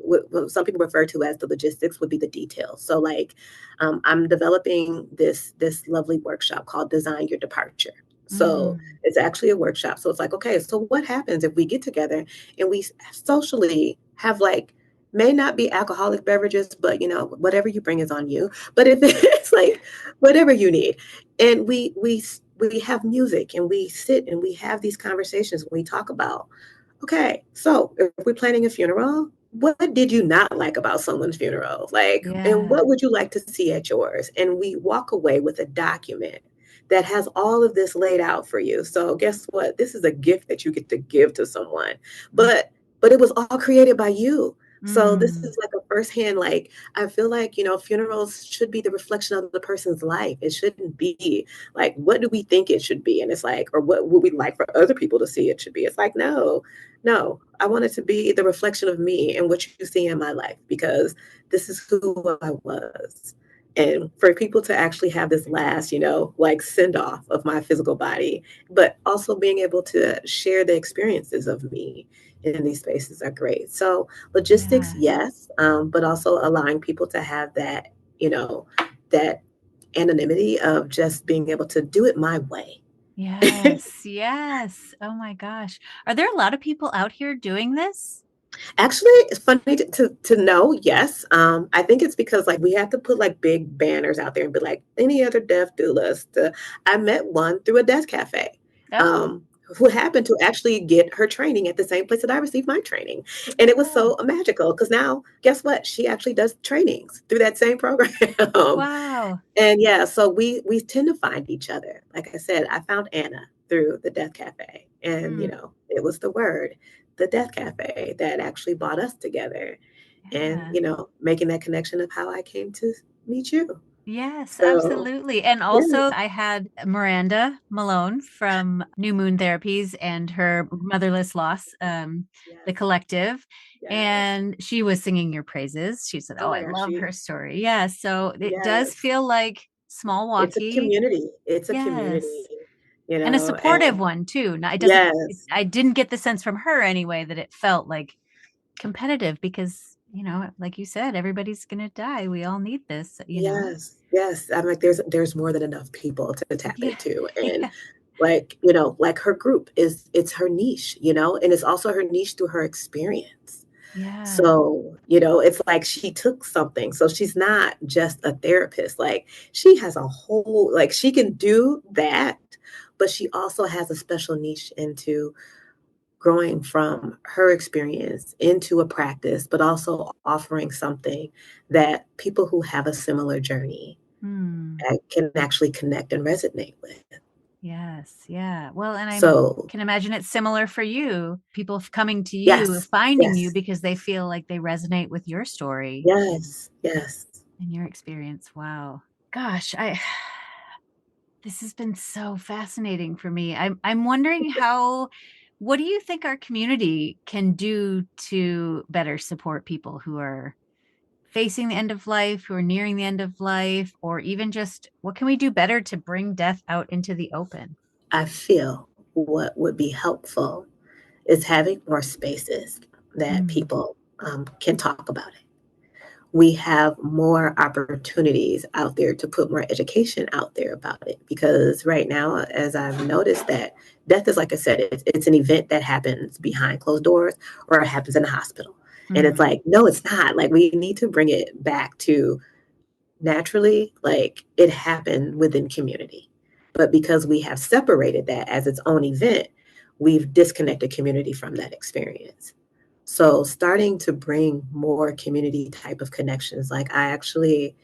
what some people refer to as the logistics would be the details. So, like, I'm developing this lovely workshop called Design Your Departure. So Mm, it's actually a workshop. So it's like, okay, so what happens if we get together and we socially have like, may not be alcoholic beverages, but whatever you bring is on you. But if it's like whatever you need, and we have music and we sit and we have these conversations when we talk about, okay, so if we're planning a funeral, what did you not like about someone's funeral, like, and yeah. what would you like to see at yours? And we walk away with a document that has all of this laid out for you. So guess what, this is a gift that you get to give to someone, but it was all created by you. So this Mm, is like a firsthand, like, I feel like, funerals should be the reflection of the person's life. It shouldn't be like, what do we think it should be? And it's like, or what would we like for other people to see it should be? It's like, no, no, I want it to be the reflection of me and what you see in my life, because this is who I was. And for people to actually have this last, like send off of my physical body, but also being able to share the experiences of me in these spaces are great. So logistics, yeah. yes, but also allowing people to have that, that anonymity of just being able to do it my way. Yes, yes. Oh my gosh. Are there a lot of people out here doing this? Actually, it's funny to know. Yes, I think it's because like we have to put like big banners out there and be like, any other deaf doulas. I met one through a death cafe, Oh, um, who happened to actually get her training at the same place that I received my training, and it was oh, so magical because now guess what? She actually does trainings through that same program. wow. And yeah, so we tend to find each other. Like I said, I found Anna through the Death Cafe, and Mm, it was the word, the Death Cafe, that actually brought us together, and yeah. making that connection of how I came to meet you. Yes, So, absolutely. And yeah, also, I had Miranda Malone from New Moon Therapies and her Motherless Loss, the yes, collective. yes. And she was singing your praises. She said, Oh "Oh, my I gosh, love her story." Yeah. So it does yes. feel like small It's a walkie. community. It's a community, Yes. And a supportive and one too. Now, yes, I didn't get the sense from her anyway that it felt like competitive because, like you said, everybody's going to die. We all need this. yes, yes. I'm like, there's more than enough people to tap Yeah. into, and Yeah. like, like her group it's her niche, and it's also her niche through her experience. Yeah. So, it's like she took something. So she's not just a therapist. Like she has a whole, like she can do that, but she also has a special niche into growing from her experience into a practice, but also offering something that people who have a similar journey Hmm. can actually connect and resonate with. Yes. Yeah. Well, and I So, can imagine it's similar for you. People coming to you, yes, finding you yes, because they feel like they resonate with your story yes, yes. and your experience. Wow. Gosh, I this has been so fascinating for me. I'm wondering what do you think our community can do to better support people who are facing the end of life, who are nearing the end of life, or even just what can we do better to bring death out into the open? I feel what would be helpful is having more spaces that Mm, people can talk about it. We have more opportunities out there to put more education out there about it, because right now, as I've noticed, that death is, like I said, it's an event that happens behind closed doors or it happens in a hospital, and it's mm, like, no, it's not. Like we need to bring it back to naturally, like it happened within community, but because we have separated that as its own event, we've disconnected community from that experience. So starting to bring more community type of connections. Like I actually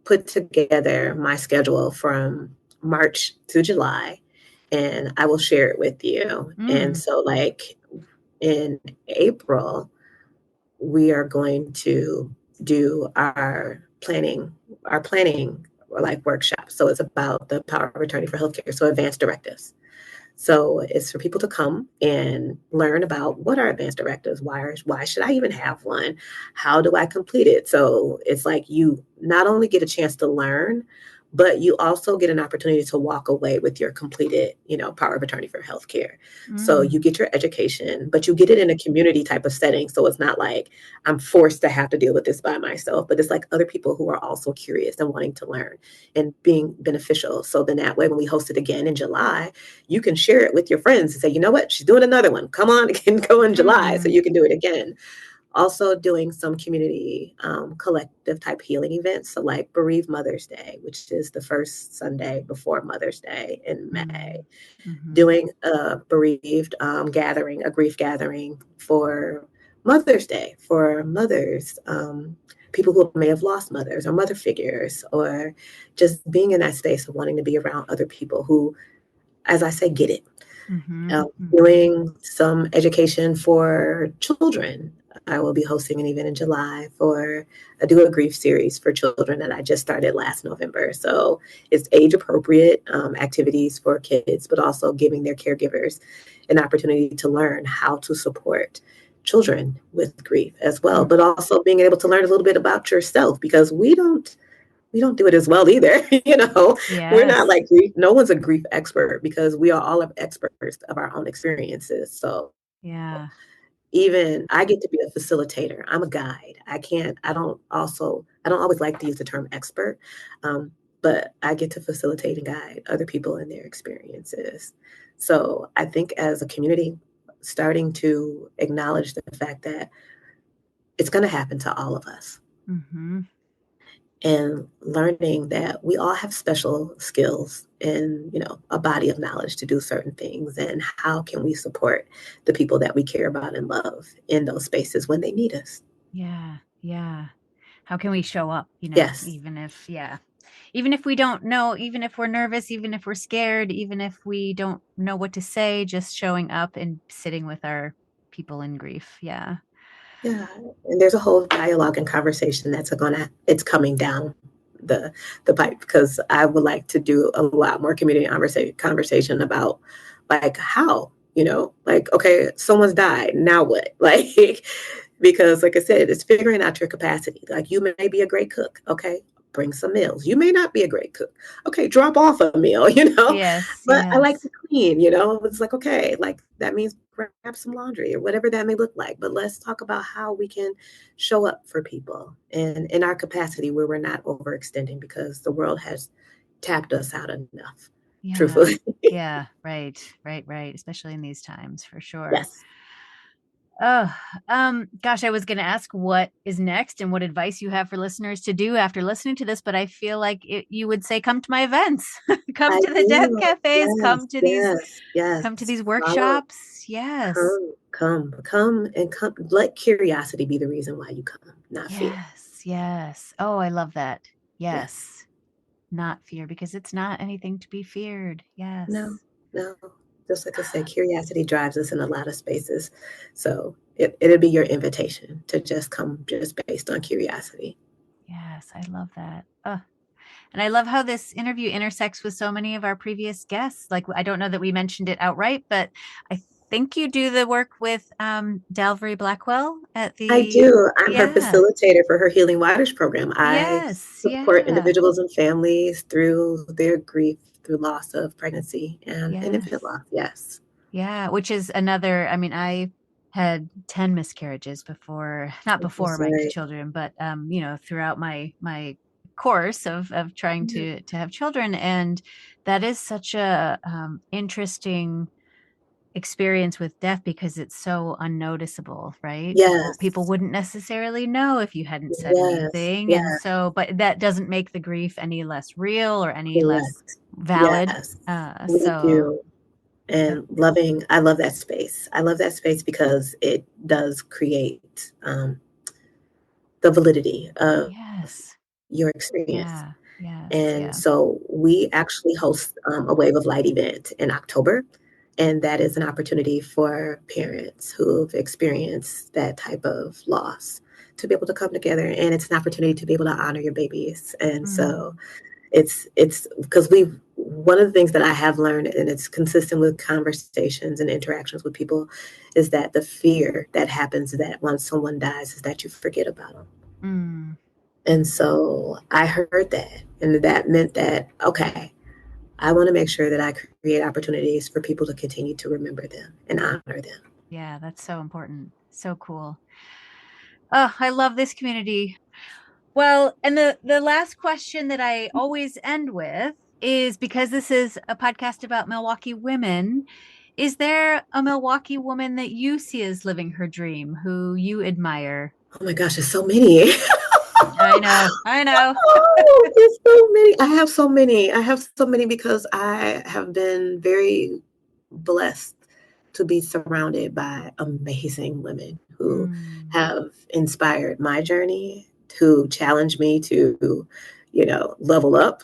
put together my schedule from March to July, and I will share it with you. And mm, so like in April, we are going to do our planning like workshop. So it's about the power of attorney for healthcare. So advanced directives. So it's for people to come and learn about what are advanced directives, why should I even have one? How do I complete it? So it's like you not only get a chance to learn, but you also get an opportunity to walk away with your completed, power of attorney for healthcare. So you mm, get your education, but you get it in a community type of setting. So it's not like I'm forced to have to deal with this by myself, but it's like other people who are also curious and wanting to learn and being beneficial. So then that way, when we host it again in July, you can share it with your friends and say, you know what, she's doing another one. Come on, it can go in July so mm, you can do it again. Also doing some community collective type healing events. So like Bereaved Mother's Day, which is the first Sunday before Mother's Day in May. mm, mhm, Doing a bereaved gathering, a grief gathering for Mother's Day, for mothers, people who may have lost mothers or mother figures, or just being in that space of wanting to be around other people who, as I say, get it. mhm, um, mhm, Doing some education for children. I will be hosting an event in July for a Do a Grief series for children that I just started last November. So it's age appropriate activities for kids, but also giving their caregivers an opportunity to learn how to support children with grief as well, mm. but also being able to learn a little bit about yourself, because we don't do it as well either. We're not Yes. like grief. No one's a grief expert because we are all experts of our own experiences. So Yeah. even I get to be a facilitator. I'm a guide. I don't always like to use the term expert, um, but I get to facilitate and guide other people in their experiences. So I think as a community, starting to acknowledge the fact that it's going to happen to all of us, Mhm. and learning that we all have special skills and a body of knowledge to do certain things, and how can we support the people that we care about and love in those spaces when they need us. Yeah. Yeah. How can we show up, Yes, even if we don't know, even if we're nervous, even if we're scared, even if we don't know what to say, just showing up and sitting with our people in grief. Yeah. yeah. And there's a whole dialogue and conversation it's coming down the pipe, because I would like to do a lot more community conversation about like how, like, okay, someone's died, now what? Like, because like I said, it's figuring out your capacity. Like, you may be a great cook, okay? Bring some meals. You may not be a great cook. Okay, drop off a meal, Yes, but I like yes. to clean, It's like, okay, like that means grab some laundry or whatever that may look like. But let's talk about how we can show up for people and in our capacity where we're not overextending, because the world has tapped us out enough, Yeah. truthfully. Yeah, right, right, right. Especially in these times, for sure. Yes. Oh, gosh, I was going to ask what is next and what advice you have for listeners to do after listening to this, but I feel like you would say, come to my events, come I to the Death do. Cafes, Yes, yes, come to yes. these Follow. workshops. Yes. Come and come. Let curiosity be the reason why you come, not fear. Yes, yes. Oh, I love that. Yes. Yes. Not fear, because it's not anything to be feared. No, Yes. no. Just like I said, curiosity drives us in a lot of spaces. So it'll be your invitation to just come just based on curiosity. Yes, I love that. And I love how this interview intersects with so many of our previous guests. Like, I don't know that we mentioned it outright, but I think you do the work with Dalvery Blackwell at I the, do. I'm her yeah, facilitator for her Healing Waters program. I yes, support yeah, individuals and families through their grief, through loss of pregnancy and infant yes, loss. Yes. yeah, which is another, I mean, I had 10 miscarriages before, not I'm so before my sorry. children, but throughout my course of trying Yeah. to have children. And that is such a interesting experience with death, because it's so unnoticeable, right? People Yes. wouldn't necessarily know if you hadn't said Yes. anything. And Yes. so, but that doesn't make the grief any less real or any less Correct. valid. Yes. Uh, We so do. uh, And I love that space. I love that space because it does create the validity of yes. your experience. Yeah. Yes. And Yeah. so we actually host a Wave of Light event in October. And that is an opportunity for parents who've experienced that type of loss to be able to come together. And it's an opportunity to be able to honor your babies. And so Mm, it's because one of the things that I have learned, and it's consistent with conversations and interactions with people, is that the fear that happens that once someone dies is that you forget about them. mm, And so I heard that, and that meant that, okay, I want to make sure that I create opportunities for people to continue to remember them and honor them. yeah. That's so important. So cool. Oh, I love this community. Well, and the last question that I always end with is, because this is a podcast about Milwaukee women, is there a Milwaukee woman that you see as living her dream, who you admire? Oh my gosh, there's so many. I know, I know. Oh, there's so many. I have so many. I have so many because I have been very blessed to be surrounded by amazing women who Mm, have inspired my journey, who challenge me to, level up,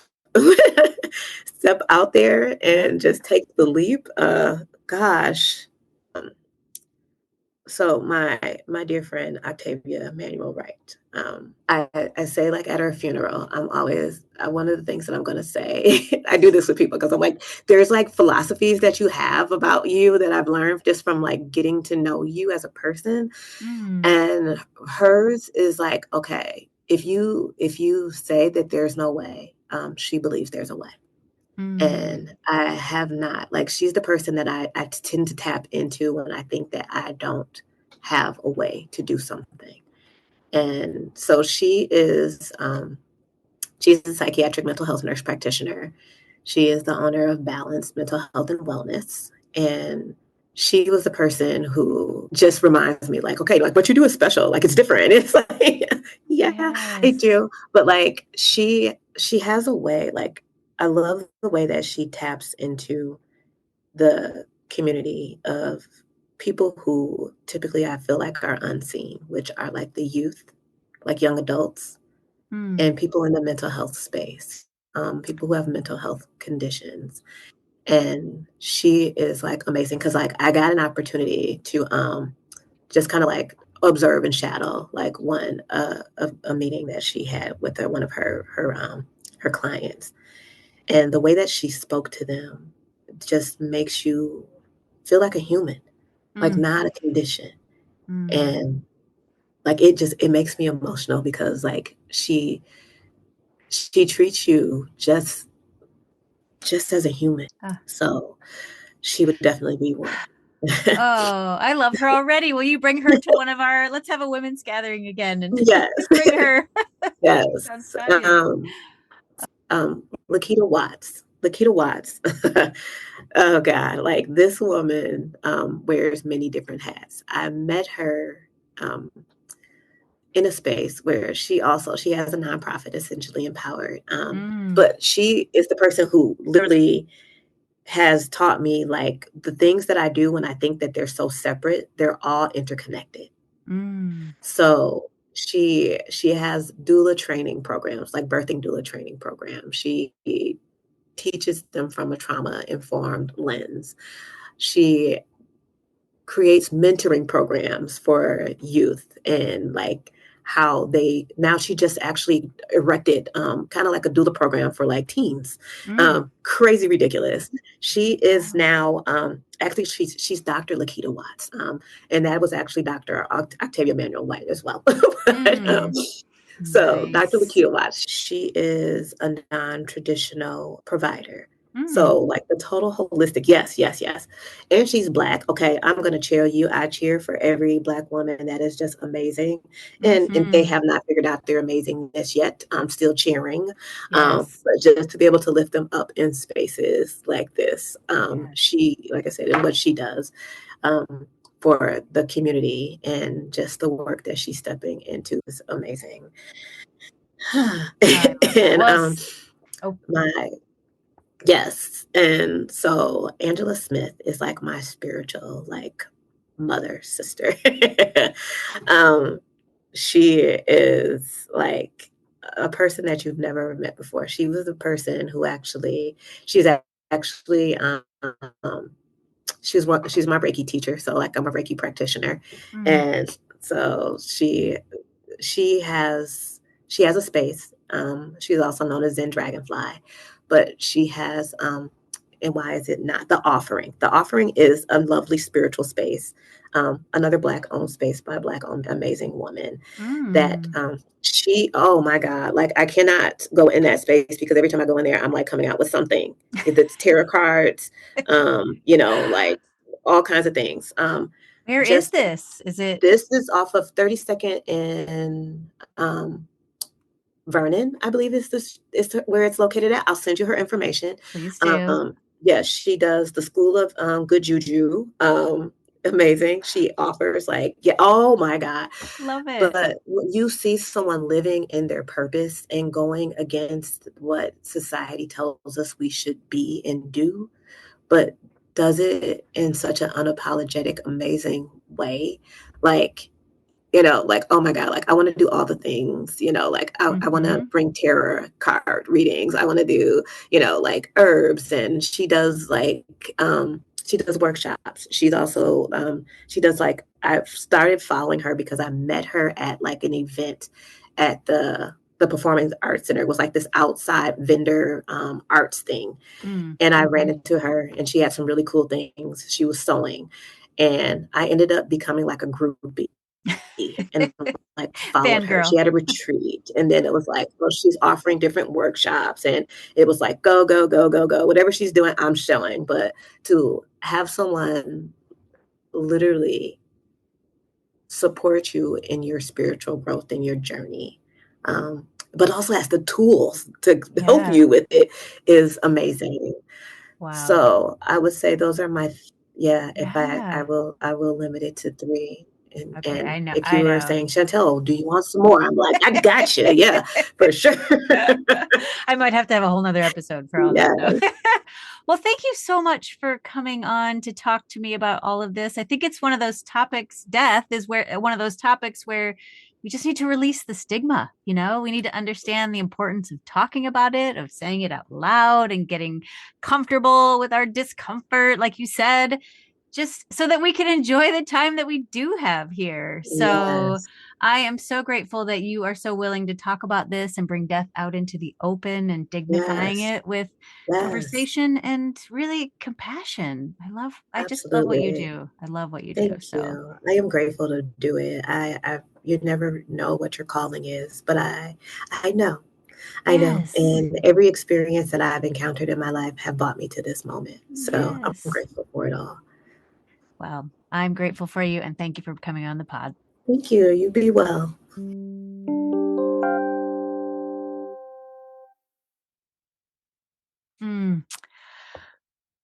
step out there yep. and just take the leap. Gosh. Um, so my dear friend Octavia Manuel Wright, I say, like, at her funeral, I'm always one of the things that I'm going to say. I do this with people because I'm like, there's like philosophies that you have about you that I've learned just from like getting to know you as a person, Mm, and hers is like, okay, if you say that there's no way, she believes there's a way. mm, And I have not, like, she's the person that I tend to tap into when I think that I don't have a way to do something. And so she's a psychiatric mental health nurse practitioner. She is the owner of Balance Mental Health and Wellness. And she was the person who just reminds me, like, okay, like, what you do is special. Like, it's different. It's like, yeah, I yes. do. But like, she has a way, like, I love the way that she taps into the community of people who typically I feel like are unseen, which are like the youth, like young adults, and Mm, people in the mental health space, people who have mental health conditions. And she is like amazing because, like, I got an opportunity to just kind of like observe and shadow like one a meeting that she had with one of her clients, and the way that she spoke to them just makes you feel like a human, like Mm, not a condition. mm. And like it makes me emotional because like she treats you just as a human. Ah. So she would definitely be one. Oh, I love her already. Will you bring her to one of our, let's have a women's gathering again and Yes. bring her. Yes. Sounds fabulous. Lakita Watts. Lakita Watts. Oh God, like this woman wears many different hats. I met her um, in a space where she has a nonprofit, essentially Empowered, Mm, but she is the person who literally has taught me like the things that I do when I think that they're so separate, they're all interconnected. mm, So she has doula training programs, like birthing doula training programs. She teaches them from a trauma informed lens. She creates mentoring programs for youth and like how they now she just actually erected kind of like a doula program for like teens. mm. Crazy ridiculous. She is Wow. now actually she's Dr. Lakita Watts, and that was actually Dr. Octavia Manuel White as well. But, Mm, so Dr. nice. Lakita Watts, she is a non-traditional provider. Mm, So like the total holistic, yes, yes, yes. And she's Black. Okay, I'm gonna cheer you. I cheer for every Black woman that is just amazing. And if they mm-hmm. have not figured out their amazingness yet, I'm still cheering. Yes. But just to be able to lift them up in spaces like this, Yes. she, like I said, and what she does um, for the community and just the work that she's stepping into is amazing. I love that. And Well, oh, my yes, and so Angela Smith is like my spiritual like mother sister. um, she is like a person that you've never met before. She was the person who actually she's actually she's my Reiki teacher, so like I'm a Reiki practitioner, mm, and so she has she has a space. She's also known as Zen Dragonfly, but she has and why is it not the offering? The offering is a lovely spiritual space, another Black owned space by a Black owned amazing woman. That mm. she oh my God, like I cannot go in that space because every time I go in there, I'm like coming out with something. If it's tarot cards, like all kinds of things. Where is Just this? Is it? this is off of 32nd and Vernon, I believe is where it's located at. I'll send you her information. Please do. Yes, she does the School of Good Juju. Amazing. She offers like, yeah, oh my God. Love it. But when you see someone living in their purpose and going against what society tells us we should be and do, but does it in such an unapologetic, amazing way, like like, oh my God, like I want to do all the things, like I want to Mm-hmm. bring tarot card readings. I want to do, like herbs. And she does workshops. She's also, she does like, I've started following her because I met her at like an event at the Performing Arts Center. It was like this outside vendor arts thing. Mm. And I ran into her and she had some really cool things. She was sewing. And I ended up becoming like a groupie and like followed her. She Fangirl. had a retreat, and then it was like, well, she's offering different workshops, and it was like, go, go, go, go, go. Whatever she's doing, I'm showing. But to have someone literally support you in your spiritual growth in your journey, but also has the tools to help Yeah. you with it is amazing. Wow. So I would say those are my yeah. If I Yeah. will limit it to three. Okay. And I know. if I you were know. saying, Chantel, do you want some more? I'm like, I got you. Yeah, for sure. I might have to have a whole nother episode for all that Yeah. though. Well, thank you so much for coming on to talk to me about all of this. I think it's one of those topics, death is where one of those topics where we just need to release the stigma. We need to understand the importance of talking about it, of saying it out loud and getting comfortable with our discomfort, like you said. just so that we can enjoy the time that we do have here. So Yes, I am so grateful that you are so willing to talk about this and bring death out into the open and dignifying yes, it with yes, conversation and really compassion. I just love what you absolutely. do. I love what you do. Thank So, you. I am grateful to do it. You'd never know what your calling is, but I know. I know. yes, And every experience that I've encountered in my life have brought me to this moment. So I'm yes. grateful for it all. Well, I'm grateful for you and thank you for coming on the pod. Thank you. You be well. Mm.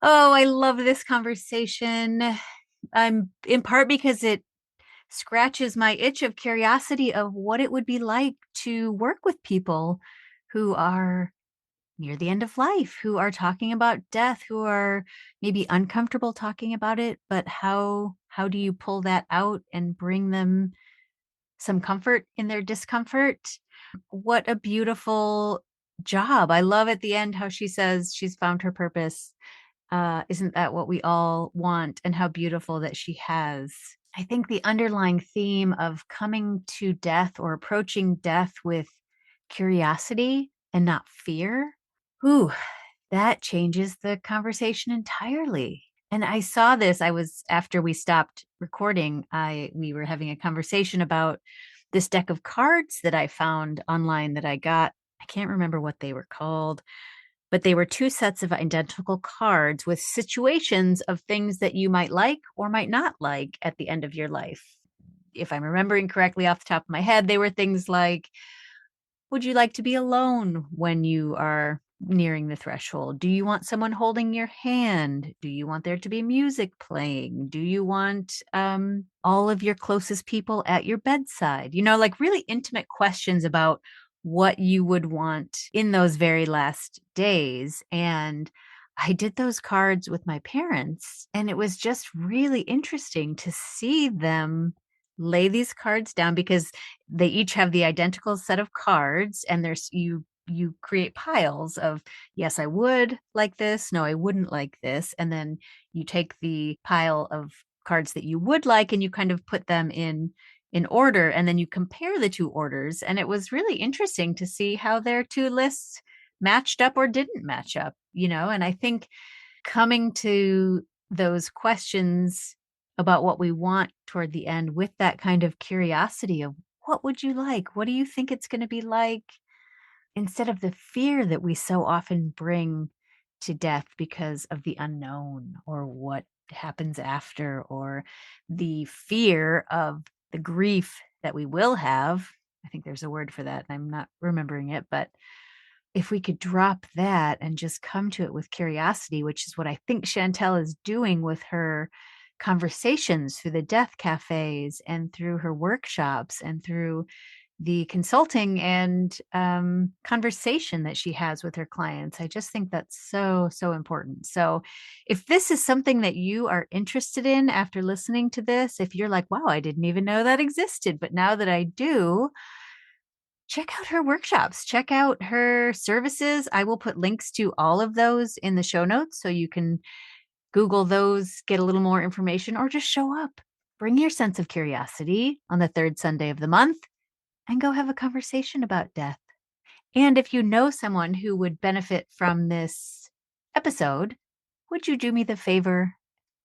Oh, I love this conversation. I'm in part because it scratches my itch of curiosity of what it would be like to work with people who are near the end of life, who are talking about death, who are maybe uncomfortable talking about it, but how do you pull that out and bring them some comfort in their discomfort? What a beautiful job. I love at the end how she says she's found her purpose. Isn't that what we all want? And how beautiful that she has. I think the underlying theme of coming to death or approaching death with curiosity and not fear, ooh, that changes the conversation entirely. And I saw this, I was after we stopped recording, I we were having a conversation about this deck of cards that I found online that I got. I can't remember what they were called, but they were two sets of identical cards with situations of things that you might like or might not like at the end of your life. If I'm remembering correctly off the top of my head, they were things like, would you like to be alone when you are nearing the threshold? Do you want someone holding your hand? Do you want there to be music playing? Do you want all of your closest people at your bedside? Like really intimate questions about what you would want in those very last days. And I did those cards with my parents, and it was just really interesting to see them lay these cards down because they each have the identical set of cards, and you create piles of, yes, I would like this, no, I wouldn't like this, and then you take the pile of cards that you would like and you kind of put them in order, and then you compare the two orders, and it was really interesting to see how their two lists matched up or didn't match up, and I think coming to those questions about what we want toward the end with that kind of curiosity of, what would you like? What do you think it's going to be like? Instead of the fear that we so often bring to death because of the unknown or what happens after, or the fear of the grief that we will have. I think there's a word for that, and I'm not remembering it, but if we could drop that and just come to it with curiosity, which is what I think Shantell is doing with her conversations through the death cafes and through her workshops and through the consulting and conversation that she has with her clients. I just think that's so, so important. So if this is something that you are interested in after listening to this, if you're like, wow, I didn't even know that existed, but now that I do, check out her workshops, check out her services. I will put links to all of those in the show notes so you can Google those, get a little more information, or just show up. Bring your sense of curiosity on the third Sunday of the month and go have a conversation about death. And if you know someone who would benefit from this episode, would you do me the favor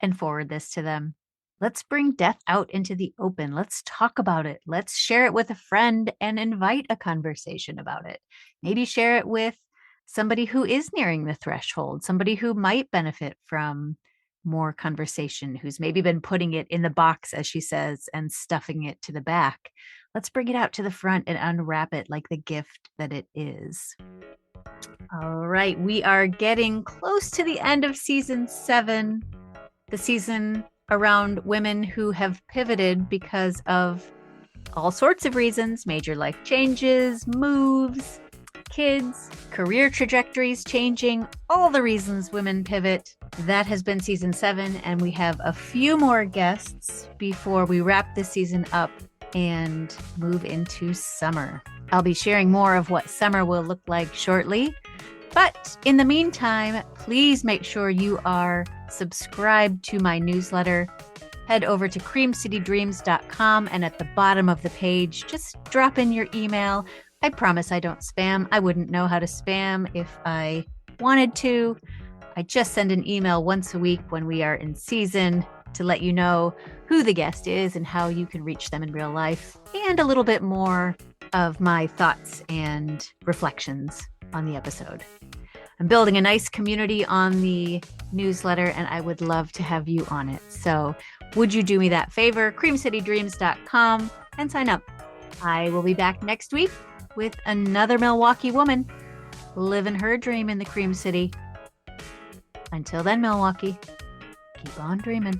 and forward this to them? Let's bring death out into the open. Let's talk about it. Let's share it with a friend and invite a conversation about it. Maybe share it with somebody who is nearing the threshold, somebody who might benefit from more conversation, who's maybe been putting it in the box, as she says, and stuffing it to the back. Let's bring it out to the front and unwrap it like the gift that it is. All right, we are getting close to the end of season 7, the season around women who have pivoted because of all sorts of reasons: major life changes, moves, kids, career trajectories changing, all the reasons women pivot. That has been season 7, and we have a few more guests before we wrap this season up and move into summer. I'll be sharing more of what summer will look like shortly. But in the meantime, please make sure you are subscribed to my newsletter. Head over to creamcitydreams.com, and at the bottom of the page, just drop in your email. I promise I don't spam. I wouldn't know how to spam if I wanted to. I just send an email once a week when we are in season to let you know who the guest is and how you can reach them in real life, and a little bit more of my thoughts and reflections on the episode. I'm building a nice community on the newsletter, and I would love to have you on it. So would you do me that favor? creamcitydreams.com and sign up. I will be back next week with another Milwaukee woman living her dream in the Cream City. Until then, Milwaukee, keep on dreaming.